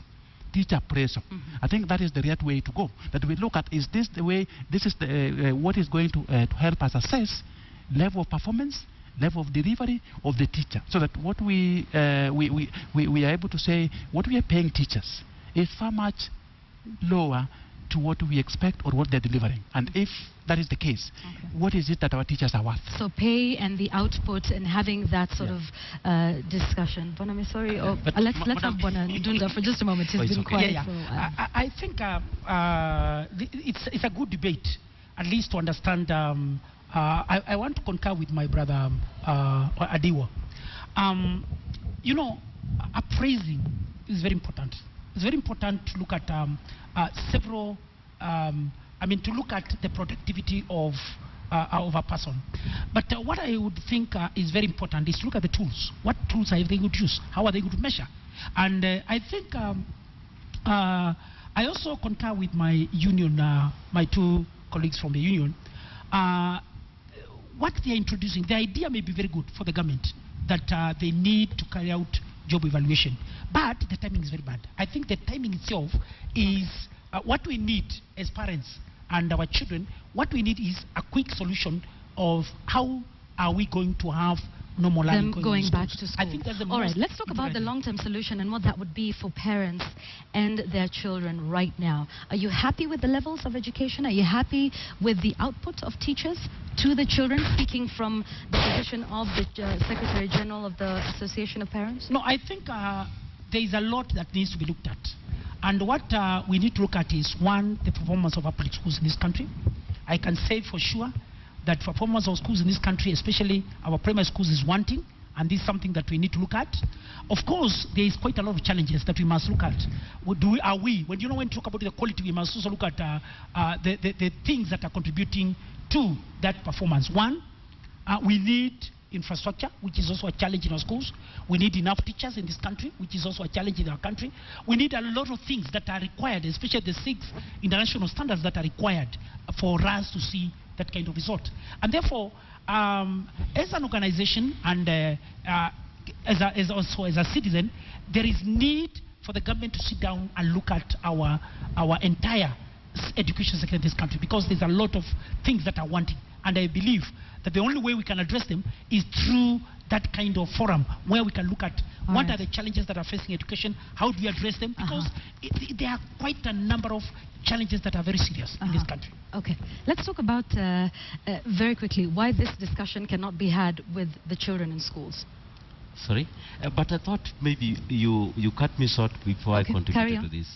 teacher appraisal, I think that is the right way to go. That we look at, is this the way, this is the, what is going to help us assess level of performance, level of delivery of the teacher, so that what we are able to say what we are paying teachers is far much lower to what we expect or what they're delivering. And if that is the case, what is it that our teachers are worth? So pay and the output and having that sort of discussion. Bonami, sorry, let's have Bona Dunda for just a moment. He's been quiet for a while. I think it's a good debate, at least to understand. I want to concur with my brother Adiwa. You know, appraising is very important. it's very important to look at several, to look at the productivity of a person. But what I would think is very important is to look at the tools. What tools are they going to use? How are they going to measure? And I think I also concur with my union, my two colleagues from the union. What they are introducing, the idea may be very good for the government that they need to carry out job evaluation, but the timing is very bad. I think the timing itself is what we need as parents and our children. What we need is a quick solution of how are we going to have normal learning going back to school. I think that's the All right, let's talk about the long-term solution and what that would be for parents and their children right now. Are you happy with the levels of education? Are you happy with the output of teachers to the children, speaking from the position of the Secretary General of the Association of Parents? No, I think there is a lot that needs to be looked at. And what we need to look at is, one, the performance of our public schools in this country. I can say for sure that performance of schools in this country, especially our primary schools, is wanting, and this is something that we need to look at. Of course, there is quite a lot of challenges that we must look at. When you talk about the quality, we must also look at the things that are contributing to that performance. One, we need infrastructure, which is also a challenge in our schools. We need enough teachers in this country, which is also a challenge in our country. We need a lot of things that are required, especially the 6 international standards that are required for us to see that kind of result. And therefore, as an organization and as a citizen, there is need for the government to sit down and look at our entire education sector in this country, because there's a lot of things that are wanting. And I believe that the only way we can address them is through that kind of forum where we can look at what are the challenges that are facing education, how do we address them, because there are quite a number of challenges that are very serious in this country. Okay, let's talk about very quickly why this discussion cannot be had with the children in schools. Sorry, but I thought maybe you cut me short before I contributed to this.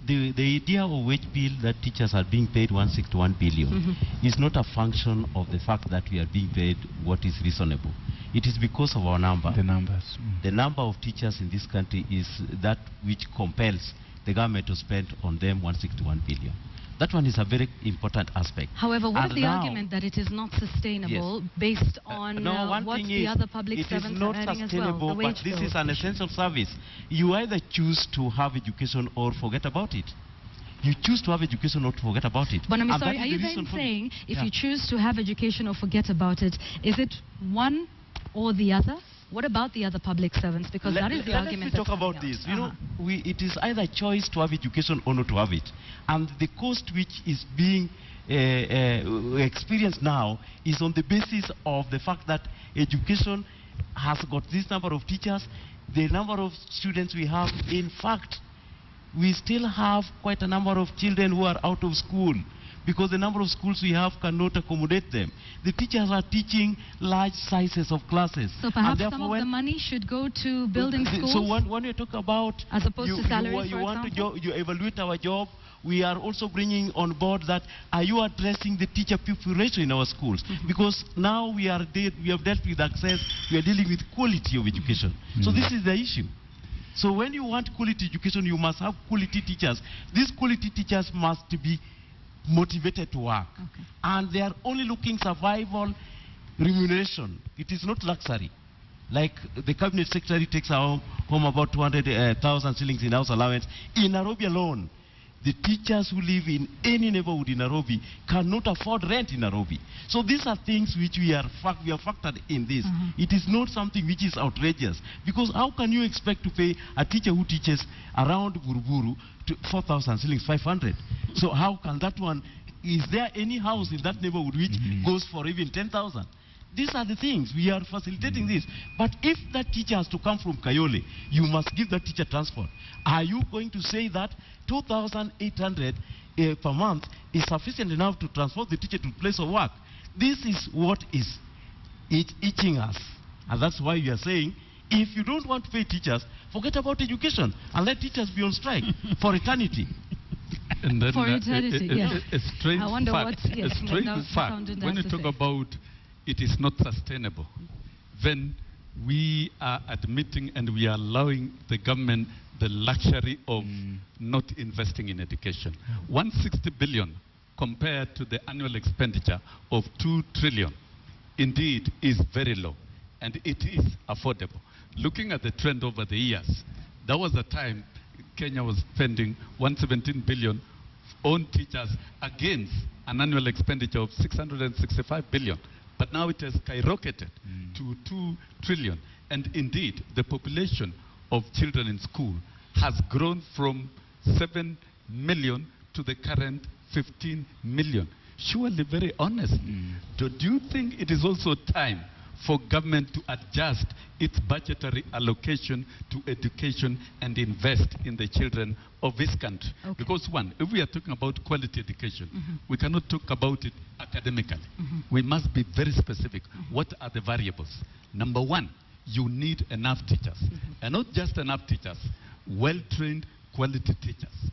The idea of wage bill that teachers are being paid 161 billion is not a function of the fact that we are being paid what is reasonable. It is because of our number. The numbers. The number of teachers in this country is that which compels the government to spend on them 161 billion. That one is a very important aspect. However, what is the argument that it is not sustainable based on what the other public servants are earning as well? The wage but this is an essential service. You either choose to have education or forget about it. You choose to have education or to forget about it. But I'm sorry, are you then saying if you choose to have education or forget about it, is it one or the other? What about the other public servants? Because that is the argument. Let's talk about this. You know, it is either choice to have education or not to have it. And the cost which is being experienced now is on the basis of the fact that education has got this number of teachers, the number of students we have. In fact, we still have quite a number of children who are out of school, because the number of schools we have cannot accommodate them. The teachers are teaching large sizes of classes. So perhaps some of the money should go to building schools? So when you talk about as opposed to salaries, you want to evaluate our job, we are also bringing on board that, are you addressing the teacher-pupil ratio in our schools? Because now we have dealt with access, we are dealing with quality of education. So this is the issue. So when you want quality education, you must have quality teachers. These quality teachers must be motivated to work, and they are only looking survival remuneration. It is not luxury. Like the cabinet secretary takes home about 200,000 shillings in house allowance. In Nairobi alone, the teachers who live in any neighborhood in Nairobi cannot afford rent in Nairobi. So these are things which we have factored in this. It is not something which is outrageous, because how can you expect to pay a teacher who teaches around Buruburu to 4,000 shillings, 500? So how can that one, is there any house in that neighborhood which goes for even 10,000? These are the things, we are facilitating this. But if that teacher has to come from Kayole, you must give that teacher transport. Are you going to say that 2,800 per month is sufficient enough to transport the teacher to the place of work? This is what is itching us. And that's why we are saying, if you don't want to pay teachers, forget about education and let teachers be on strike for eternity. And then, for eternity, yes. A strange I wonder fact, what, yes, a strange fact, when you talk about it is not sustainable, then we are admitting and we are allowing the government the luxury of not investing in education. 160 billion compared to the annual expenditure of 2 trillion indeed is very low, and it is affordable. Looking at the trend over the years, there was a time Kenya was spending 117 billion on teachers against an annual expenditure of 665 billion. But now it has skyrocketed to 2 trillion. And indeed, the population of children in school has grown from 7 million to the current 15 million. Surely very honest. Do you think it is also time for government to adjust its budgetary allocation to education and invest in the children of this country? Okay. Because one, if we are talking about quality education, we cannot talk about it academically. We must be very specific. What are the variables? Number one, you need enough teachers. And not just enough teachers, well-trained quality teachers.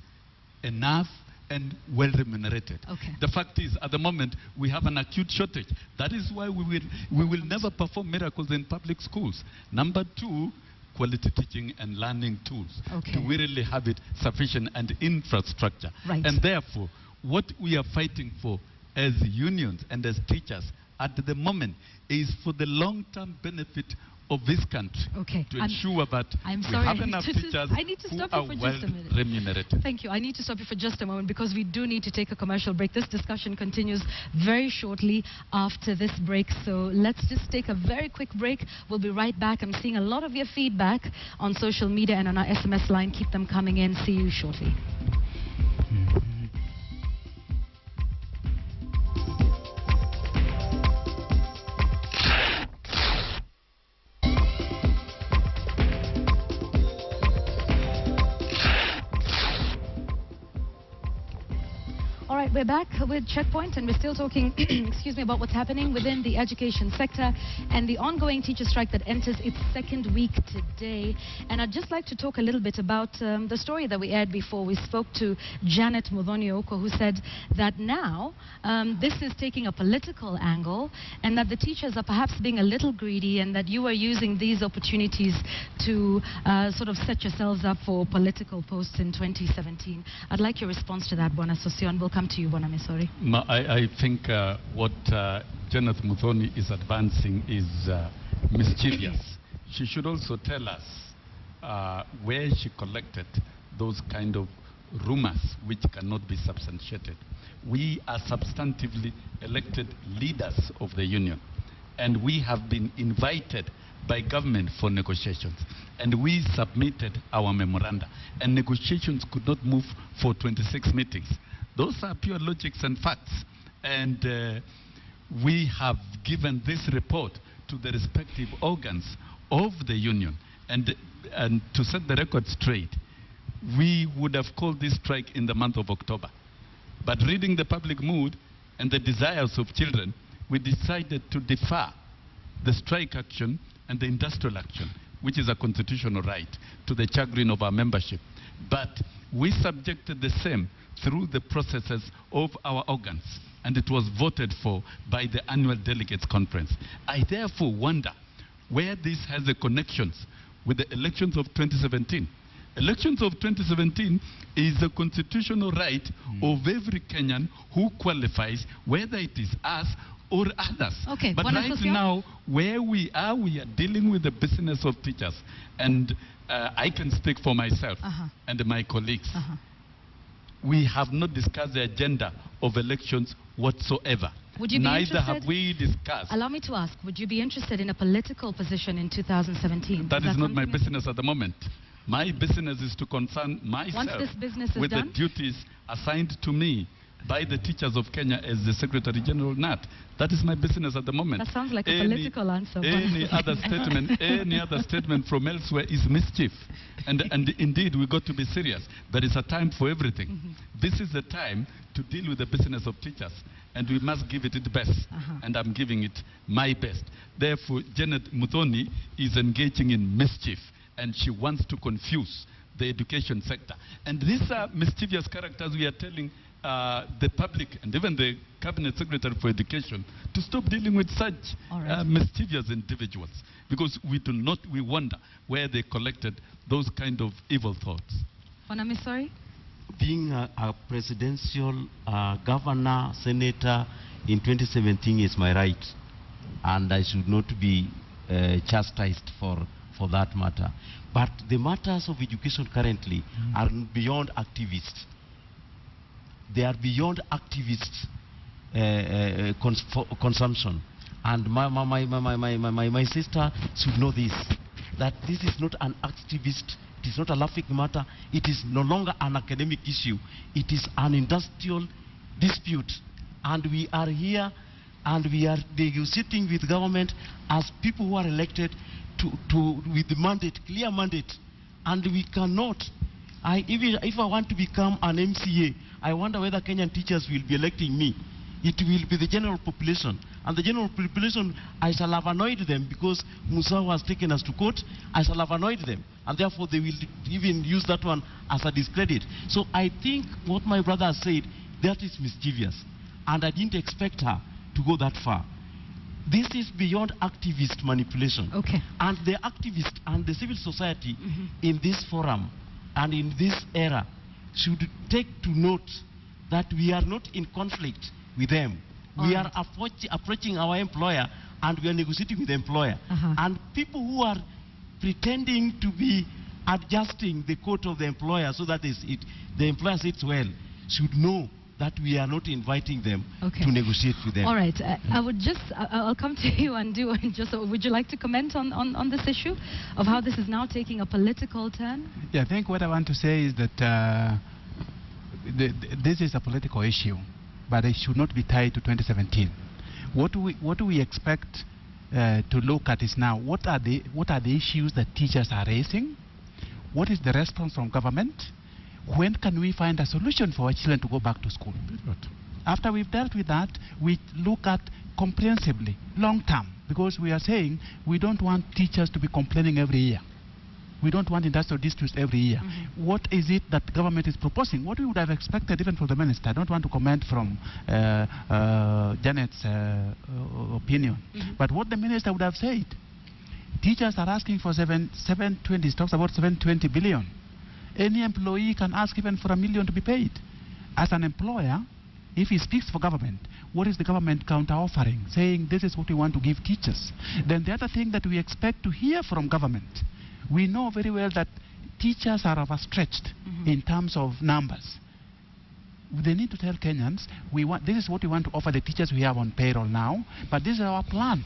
Enough and well remunerated. Okay. The fact is, at the moment, we have an acute shortage. That is why we will never perform miracles in public schools. Number two, quality teaching and learning tools. Okay. Do we really have it sufficient and infrastructure? Right. And therefore, what we are fighting for as unions and as teachers at the moment is for the long-term benefit of this country, to ensure that we have enough teachers who are well remunerated. Thank you. I need to stop you for just a moment because we do need to take a commercial break. This discussion continues very shortly after this break. So let's just take a very quick break. We'll be right back. I'm seeing a lot of your feedback on social media and on our SMS line. Keep them coming in. See you shortly. All right, we're back with Checkpoint, and we're still talking, excuse me, about what's happening within the education sector and the ongoing teacher strike that enters its second week today. And I'd just like to talk a little bit about the story that we aired before. We spoke to Janet Muthoni-Oko, who said that now this is taking a political angle and that the teachers are perhaps being a little greedy and that you are using these opportunities to sort of set yourselves up for political posts in 2017. I'd like your response to that, Bwana Sosion. We'll come to you, Bwana Mesori. I think what Janet Muthoni is advancing is mischievous. She should also tell us where she collected those kind of rumors which cannot be substantiated. We are substantively elected leaders of the union, and we have been invited by government for negotiations, and we submitted our memoranda, and negotiations could not move for 26 meetings. Those are pure logics and facts, and we have given this report to the respective organs of the union, and to set the record straight, we would have called this strike in the month of October, but reading the public mood and the desires of children, we decided to defer the strike action and the industrial action, which is a constitutional right, to the chagrin of our membership. But we subjected the same through the processes of our organs, and it was voted for by the annual delegates conference. I therefore wonder where this has the connections with the elections of 2017. Elections of 2017 is a constitutional right of every Kenyan who qualifies, whether it is us or others. Okay, but right now, where we are dealing with the business of teachers. And I can speak for myself and my colleagues. We have not discussed the agenda of elections whatsoever. Would you be Neither have we discussed. Allow me to ask, would you be interested in a political position in 2017? That is not my business at the moment. My business is to concern myself with the duties assigned to me by the teachers of Kenya as the Secretary General NAT. That is my business at the moment. That sounds like a political answer. Any other statement from elsewhere is mischief. And indeed, we got to be serious. There is a time for everything. This is the time to deal with the business of teachers, and we must give it its best. And I'm giving it my best. Therefore, Janet Muthoni is engaging in mischief, and she wants to confuse the education sector. And these are mischievous characters we are telling the public and even the Cabinet Secretary for Education to stop dealing with such mischievous individuals, because we wonder where they collected those kind of evil thoughts. Sorry? Being a presidential governor, senator in 2017 is my right, and I should not be chastised for that matter. But the matters of education currently are beyond activists. They are beyond activist consumption. And my sister should know this, that this is not an activist, it is not a laughing matter, it is no longer an academic issue, it is an industrial dispute. And we are here and we are negotiating with government as people who are elected with the mandate, clear mandate. And we cannot, if I want to become an MCA, I wonder whether Kenyan teachers will be electing me. It will be the general population. And the general population, I shall have annoyed them because Musa has taken us to court. I shall have annoyed them. And therefore, they will even use that one as a discredit. So I think what my brother has said, that is mischievous. And I didn't expect her to go that far. This is beyond activist manipulation. Okay. And the activists and the civil society in this forum and in this era should take to note that we are not in conflict with them. We are approaching our employer and we are negotiating with the employer. And people who are pretending to be adjusting the coat of the employer so that the employer sits well should know that we are not inviting them to negotiate with them. All right. I'll come to you, Andu. Would you like to comment on this issue of how this is now taking a political turn? Yeah, I think what I want to say is that this is a political issue, but it should not be tied to 2017. What do we expect to look at is now, what are the issues that teachers are raising? What is the response from government? When can we find a solution for our children to go back to school? After we've dealt with that, we look at comprehensively, long term, because we are saying we don't want teachers to be complaining every year. We don't want industrial disputes every year. What is it that government is proposing? What we would have expected even from the minister. I don't want to comment from Janet's opinion. But what the minister would have said, teachers are asking for 720, he talks about 720 billion. Any employee can ask even for $1 million to be paid. As an employer, if he speaks for government, what is the government counter-offering? Saying this is what we want to give teachers. Then the other thing that we expect to hear from government, we know very well that teachers are overstretched in terms of numbers. They need to tell Kenyans, this is what we want to offer the teachers we have on payroll now, but this is our plan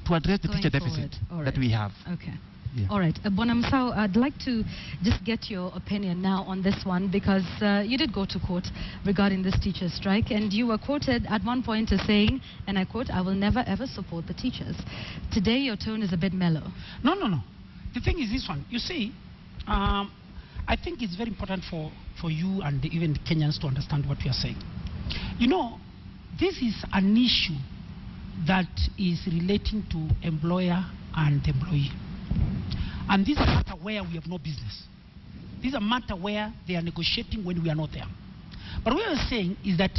to address the teacher deficit that we have. Okay. Yeah. All right. Bwana Musau, I'd like to just get your opinion now on this one, because you did go to court regarding this teachers' strike, and you were quoted at one point as saying, and I quote, "I will never ever support the teachers." Today your tone is a bit mellow. No. The thing is this one. You see, I think it's very important for you and even Kenyans to understand what we are saying. You know, this is an issue that is relating to employer and employee. And this is a matter where we have no business. This is a matter where they are negotiating when we are not there. But what we are saying is that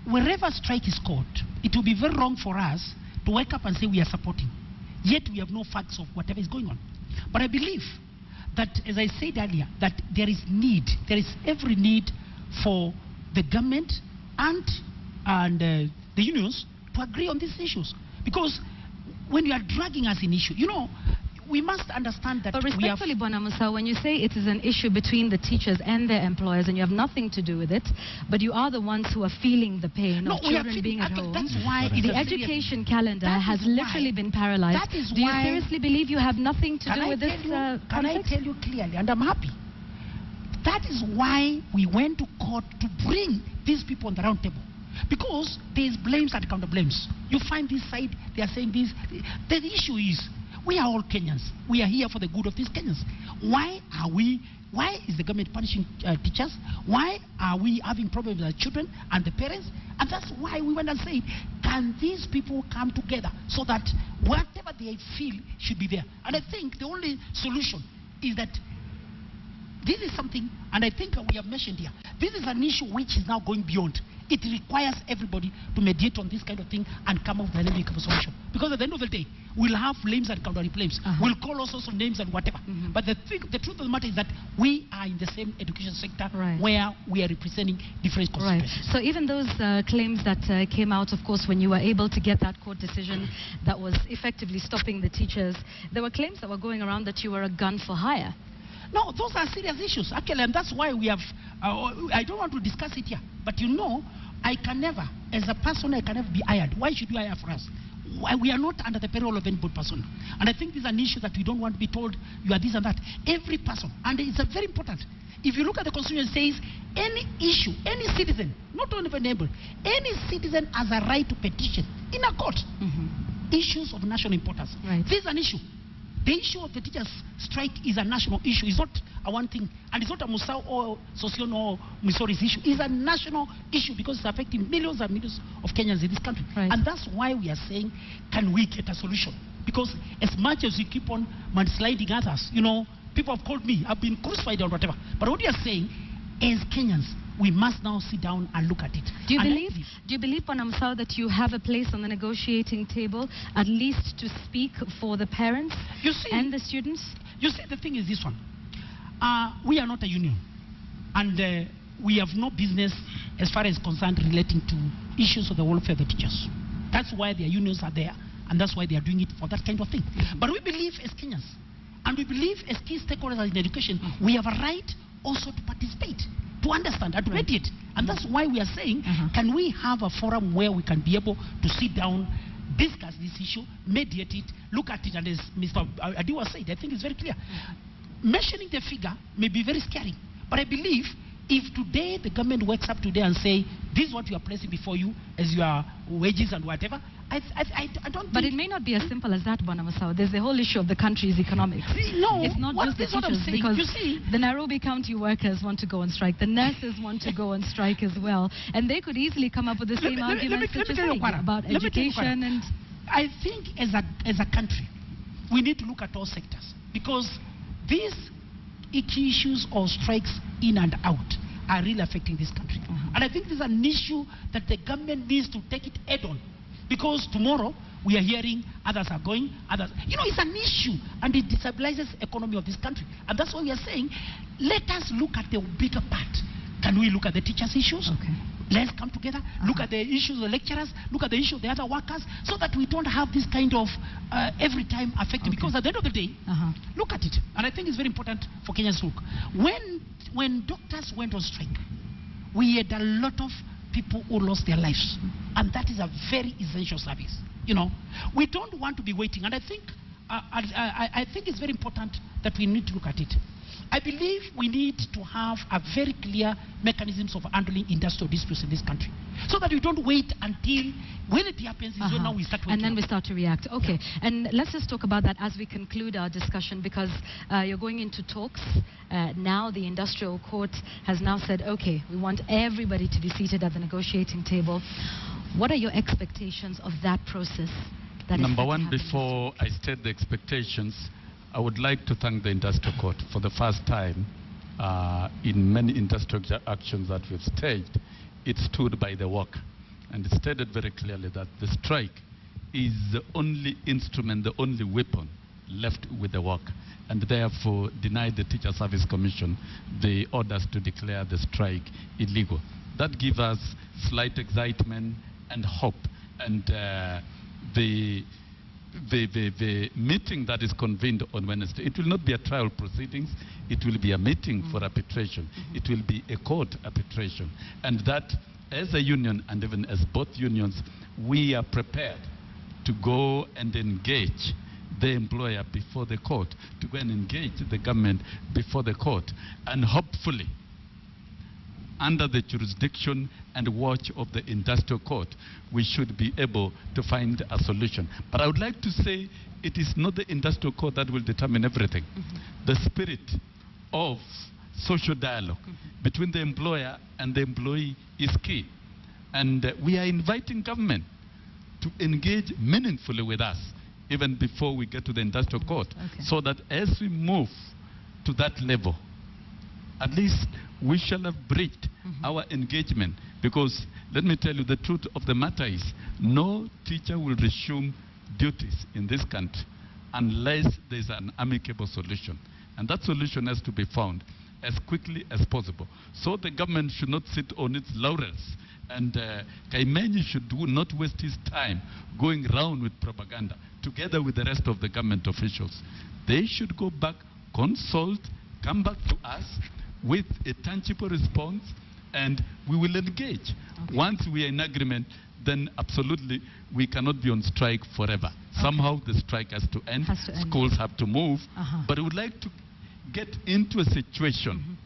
wherever strike is caught, it will be very wrong for us to wake up and say we are supporting. Yet we have no facts of whatever is going on. But I believe that, as I said earlier, that there is every need for the government and the unions to agree on these issues. Because when you are dragging us in issue, you know, we must understand that. But respectfully, Bwana Musau, when you say it is an issue between the teachers and their employers, and you have nothing to do with it, but you are the ones who are feeling the pain of children being at home. That's why the education calendar has literally been paralyzed. Do you seriously believe you have nothing to do with this conflict? Can I tell you clearly, and I'm happy. That is why we went to court to bring these people on the round table. Because there is blames and counter blames. You find this side, they are saying this. The issue is, we are all Kenyans. We are here for the good of these Kenyans. Why is the government punishing teachers? Why are we having problems with our children and the parents? And that's why we went and said, can these people come together so that whatever they feel should be there? And I think the only solution is that this is something, and I think we have mentioned here, this is an issue which is now going beyond. It requires everybody to mediate on this kind of thing and come up with an amicable solution. Because at the end of the day, we'll have blames and counter-claims. We'll call all sorts of names and whatever. But the truth of the matter is that we are in the same education sector where we are representing different constituencies. So even those claims that came out, of course, when you were able to get that court decision that was effectively stopping the teachers, there were claims that were going around that you were a gun for hire. No, those are serious issues, actually, and that's why we have, I don't want to discuss it here, but you know, I can never, as a person, I can never be hired. Why should you hire for us? Why? We are not under the payroll of any good person. And I think this is an issue that we don't want to be told you are this and that. Every person, and it's very important. If you look at the Constitution, it says any issue, any citizen, not only for neighbor, any citizen has a right to petition in a court. Issues of national importance. This is an issue. The issue of the teachers' strike is a national issue. It's not a one thing. And it's not a Musau or Sosion or Missouri's issue. It's a national issue because it's affecting millions and millions of Kenyans in this country. And that's why we are saying, can we get a solution? Because as much as we keep on mudsliding others, you know, people have called me, I've been crucified or whatever. But what we are saying, as Kenyans, we must now sit down and look at it. Do you believe, Panamsao, that you have a place on the negotiating table, at least to speak for the parents and the students? You see, the thing is this one. We are not a union. And we have no business as far as concerned relating to issues of the welfare of the teachers. That's why their unions are there. And that's why they are doing it for that kind of thing. But we believe as Kenyans, and we believe as key stakeholders in education, we have a right also to participate, to understand and to mediate. And that's why we are saying, can we have a forum where we can be able to sit down, discuss this issue, mediate it, look at it, and as Mr. Adiwa said, I think it's very clear. Mentioning the figure may be very scary, but I believe if today the government wakes up today and say, this is what you are placing before you as your wages and whatever, I don't. But it may not be as simple as that, Bwana Masao. There's the whole issue of the country's economics. No, it's not just the teachers, because the Nairobi County workers want to go on strike, the nurses want to go on strike as well, and they could easily come up with the same arguments that you're saying about education and. I think as a country, we need to look at all sectors, because these issues or strikes in and out are really affecting this country. And I think this is an issue that the government needs to take it head on. Because tomorrow we are hearing others are going, others. You know, it's an issue and it destabilizes the economy of this country. And that's why we are saying, let us look at the bigger part. Can we look at the teachers' issues? Let's come together, look at the issues of the lecturers, look at the issue of the other workers, so that we don't have this kind of every time affecting. Because at the end of the day, look at it. And I think it's very important for Kenyans to look. When doctors went on strike, we had a lot of people who lost their lives. And that is a very essential service. You know, we don't want to be waiting. And I think it's very important that we need to look at it. I believe we need to have a very clear mechanisms of handling industrial disputes in this country, so that we don't wait until when it happens is when now we start waiting. And then we start to react. Okay, and let's just talk about that as we conclude our discussion, because you're going into talks. Now the industrial court has now said, okay, we want everybody to be seated at the negotiating table. What are your expectations of that process? Number one, before I state the expectations, I would like to thank the industrial court for the first time in many industrial actions that we've staged. It stood by the work and it stated very clearly that the strike is the only instrument, the only weapon left with the work, and therefore denied the Teacher Service Commission the orders to declare the strike illegal. That gives us slight excitement and hope, and the meeting that is convened on Wednesday, it will not be a trial proceedings, it will be a meeting for arbitration. It will be a court arbitration. And that, as a union and even as both unions, we are prepared to go and engage the employer before the court, to go and engage the government before the court, and hopefully under the jurisdiction and watch of the industrial court, we should be able to find a solution. But I would like to say it is not the industrial court that will determine everything. The spirit of social dialogue between the employer and the employee is key. And we are inviting government to engage meaningfully with us even before we get to the industrial court, so that as we move to that level, at least we shall have breached our engagement. Because let me tell you, the truth of the matter is no teacher will resume duties in this country unless there's an amicable solution. And that solution has to be found as quickly as possible. So the government should not sit on its laurels. And Kaimenyi should not waste his time going around with propaganda together with the rest of the government officials. They should go back, consult, come back to us with a tangible response, and we will engage. Okay. Once we are in agreement, then absolutely we cannot be on strike forever. Okay. Somehow the strike has to end. Schools have to move. But we would like to get into a situation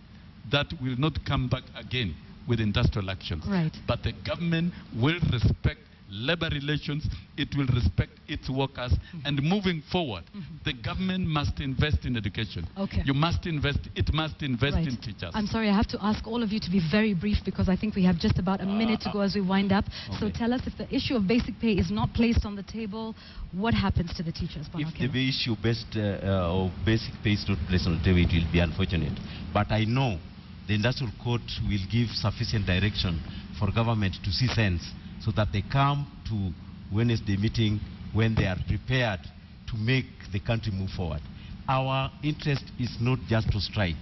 that will not come back again with industrial actions. Right. But the government will respect labor relations, it will respect its workers, and moving forward, the government must invest in education. Okay. You must invest, it must invest in teachers. I'm sorry, I have to ask all of you to be very brief because I think we have just about a minute to go as we wind up. Okay. So tell us, if the issue of basic pay is not placed on the table, what happens to the teachers? If the issue of basic pay is not placed on the table, it will be unfortunate. But I know the industrial court will give sufficient direction for government to see sense, so that they come to Wednesday meeting when they are prepared to make the country move forward. Our interest is not just to strike,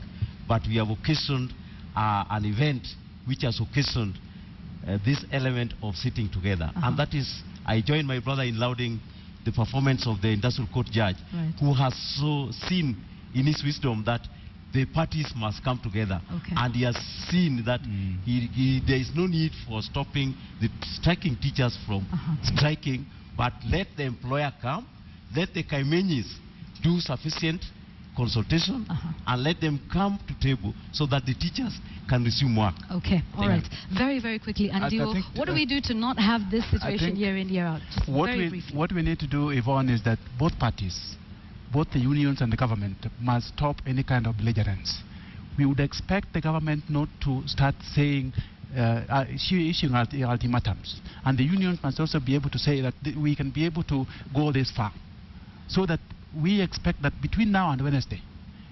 but we have occasioned an event which has occasioned this element of sitting together. And that is, I join my brother in lauding the performance of the industrial court judge, who has so seen in his wisdom that the parties must come together. And he has seen that there is no need for stopping the striking teachers from striking, but let the employer come, let the Kaimenyis do sufficient consultation, and let them come to table so that the teachers can resume work. Okay, all right. Very, very quickly, Andio, what do we do to not have this situation year in, year out? Just very briefly. What we need to do, Yvonne, is that both parties, both the unions and the government, must stop any kind of belligerence. We would expect the government not to start saying, issuing ultimatums. And the unions must also be able to say that we can be able to go this far. So that we expect that between now and Wednesday,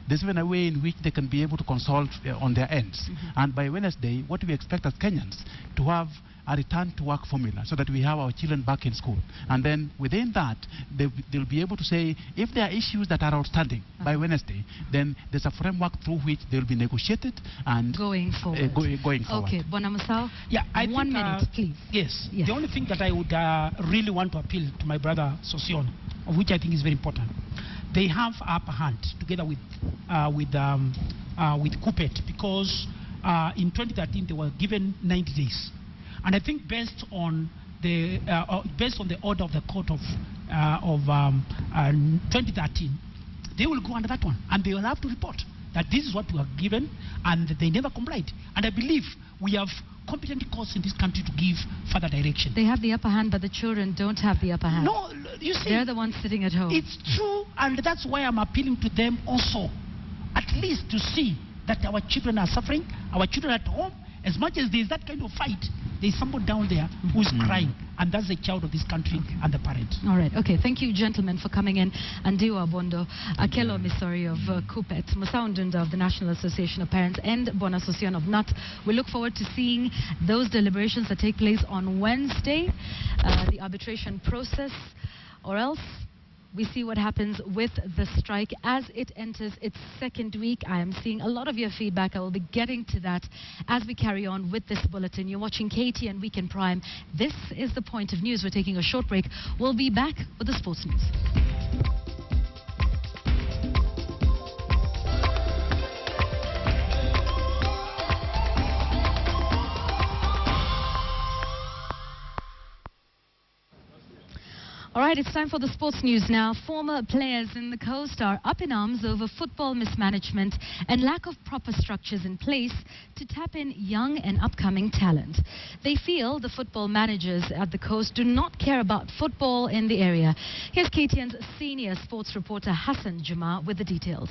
there's even a way in which they can be able to consult on their ends. And by Wednesday, what we expect as Kenyans, to have a return to work formula so that we have our children back in school. And then within that, they'll be able to say, if there are issues that are outstanding by Wednesday, then there's a framework through which they'll be negotiated and going forward. Going forward. Okay, Bwana Musau, yeah, I 1 minute, please. Yes. The only thing that I would really want to appeal to my brother Sosion, of which I think is very important, they have upper hand together with Kupet, because in 2013 they were given 90 days. And I think based on the order of the court of 2013, they will go under that one, and they will have to report that this is what we were given, and they never complied. And I believe we have competent courts in this country to give further direction. They have the upper hand, but the children don't have the upper hand. No, you see, they're the ones sitting at home. It's true, and that's why I'm appealing to them also, at least to see that our children are suffering, our children at home. As much as there's that kind of fight, there's someone down there who's crying, and that's the child of this country and the parent. All right, okay. Thank you, gentlemen, for coming in. Andiwa Bondo, Akelo Misori of Kupet, Musau Ndunda of the National Association of Parents, and Bwana Sosion of NUT. We look forward to seeing those deliberations that take place on Wednesday, the arbitration process, or else we see what happens with the strike as it enters its second week. I am seeing a lot of your feedback. I will be getting to that as we carry on with this bulletin. You're watching KTN Weekend Prime. This is The Point of News. We're taking a short break. We'll be back with the sports news. All right, it's time for the sports news now. Former players in the coast are up in arms over football mismanagement and lack of proper structures in place to tap in young and upcoming talent. They feel the football managers at the coast do not care about football in the area. Here's KTN's senior sports reporter Hassan Juma with the details.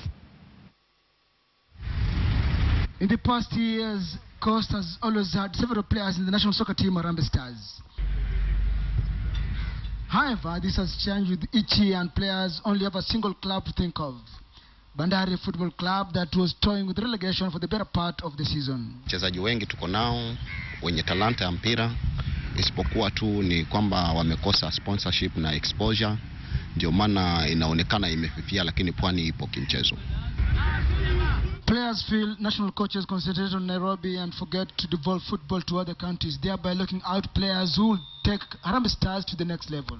In the past years, Coast has always had several players in the national soccer team, Harambee Stars. However, this has changed with each year, and players only have a single club to think of. Bandari Football Club that was toying with relegation for the better part of the season. Wachezaji wengi tuko nao wenye talanta ya mpira, isipokuwa tu ni kwamba wamekosa sponsorship na exposure, ndio maana inaonekana imefifia, lakini Pwani ipo kimchezo. Players feel national coaches concentrate on Nairobi and forget to devolve football to other countries, thereby locking out players who will take Harambee Stars to the next level.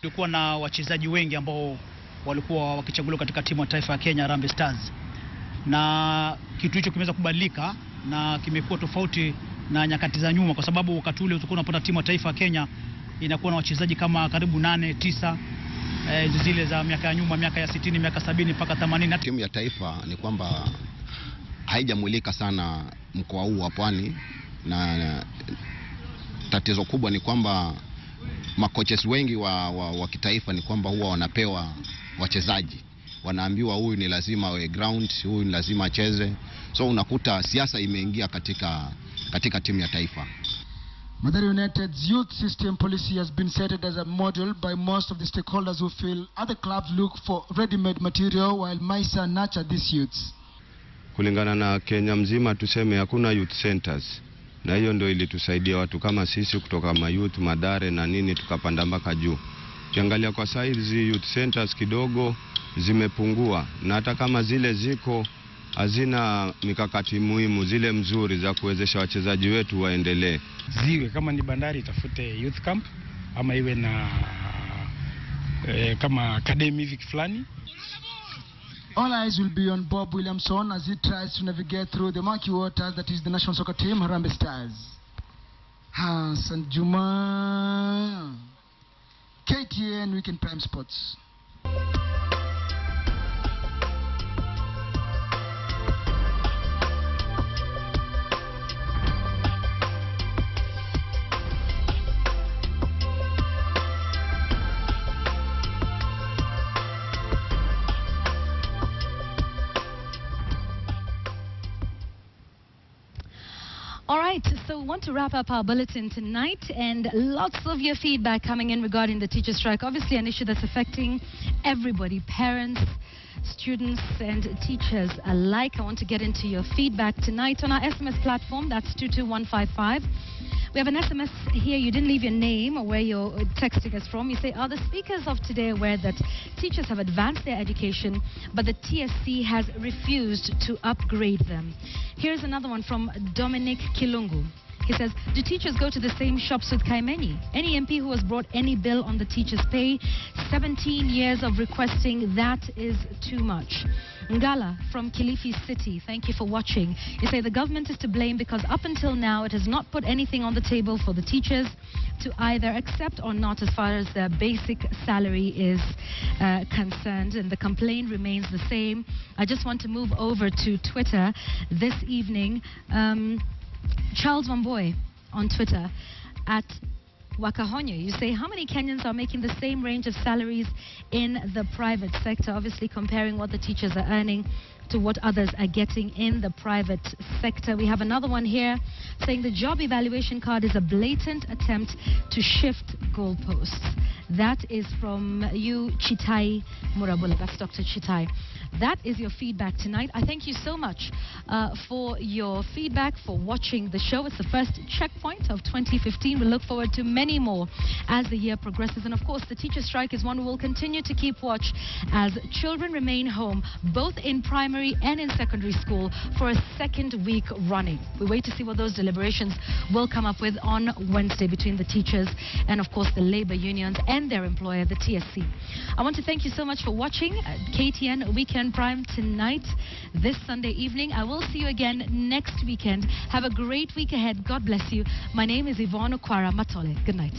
Kulikuwa na wachezaji wengi ambao walikuwa wakichaguliwa katika timu ya taifa ya Kenya Harambee Stars, na kitu hicho kimeweza kubadilika na kimekuwa tofauti na nyakati za nyuma, kwa sababu wakati ule ulikuwa unapata timu ya taifa ya Kenya inakuwa na wachezaji kama karibu 8 9 zile za miaka ya nyuma, miaka ya 60, miaka 70 mpaka 80. Timu ya taifa ni kwamba haijamulika sana mkoa huu wa Pwani, na tatizo kubwa ni kwamba makoches wengi wa kitaifa ni kwamba huwa wanapewa wachezaji, wanaambiwa huyu ni lazima awe ground, huyu ni lazima acheze, so unakuta siasa imeingia katika timu ya taifa. Mathare United's youth system policy has been cited as a model by most of the stakeholders who feel other clubs look for ready-made material while Maisa nurture these youths. Kulingana na Kenya mzima tuseme hakuna youth centers, na hiyo ndio ilitusaidia watu kama sisi kutoka mayouth Mathare na nini tukapanda mpaka juu. Ukiangalia kwa size youth centers kidogo zimepungua, na hata kama zile ziko hazina mikakati muhimu zile mzuri za kuwezesha wachezaji wetu waendelee. Ziwe kama ni Bandari itafute youth camp ama iwe na kama academy hivi fulani. All eyes will be on Bob Williamson as he tries to navigate through the murky waters that is the national soccer team Harambee Stars. Hassan Juma, KTN Weekend Prime Sports. All right, so we want to wrap up our bulletin tonight, and lots of your feedback coming in regarding the teacher strike. Obviously an issue that's affecting everybody, parents, students and teachers alike. I want to get into your feedback tonight on our SMS platform. That's 22155. We have an SMS here. You didn't leave your name or where you're texting us from. You say, are the speakers of today aware that teachers have advanced their education, but the TSC has refused to upgrade them? Here's another one from Dominic Kilungu. He says, do teachers go to the same shops with Kaimeni? Any MP who has brought any bill on the teachers' pay, 17 years of requesting, that is too much. Ngala from Kilifi City, thank you for watching. You say the government is to blame because up until now it has not put anything on the table for the teachers to either accept or not as far as their basic salary is concerned, and the complaint remains the same. I just want to move over to Twitter this evening. Charles Wamboy on Twitter at Wakahonyo, you say, how many Kenyans are making the same range of salaries in the private sector? Obviously comparing what the teachers are earning to what others are getting in the private sector. We have another one here saying the job evaluation card is a blatant attempt to shift goalposts. That is from you, Chitai Murabula. That's Dr. Chitai. That is your feedback tonight. I thank you so much for your feedback, for watching the show. It's the first checkpoint of 2015. We look forward to many more as the year progresses. And of course, the teacher strike is one we will continue to keep watch as children remain home, both in primary and in secondary school, for a second week running. We wait to see what those deliberations will come up with on Wednesday between the teachers and, of course, the labor unions and their employer, the TSC. I want to thank you so much for watching KTN Weekend Prime tonight, this Sunday evening. I will see you again next weekend. Have a great week ahead. God bless you. My name is Yvonne Okwara Matole. Good night.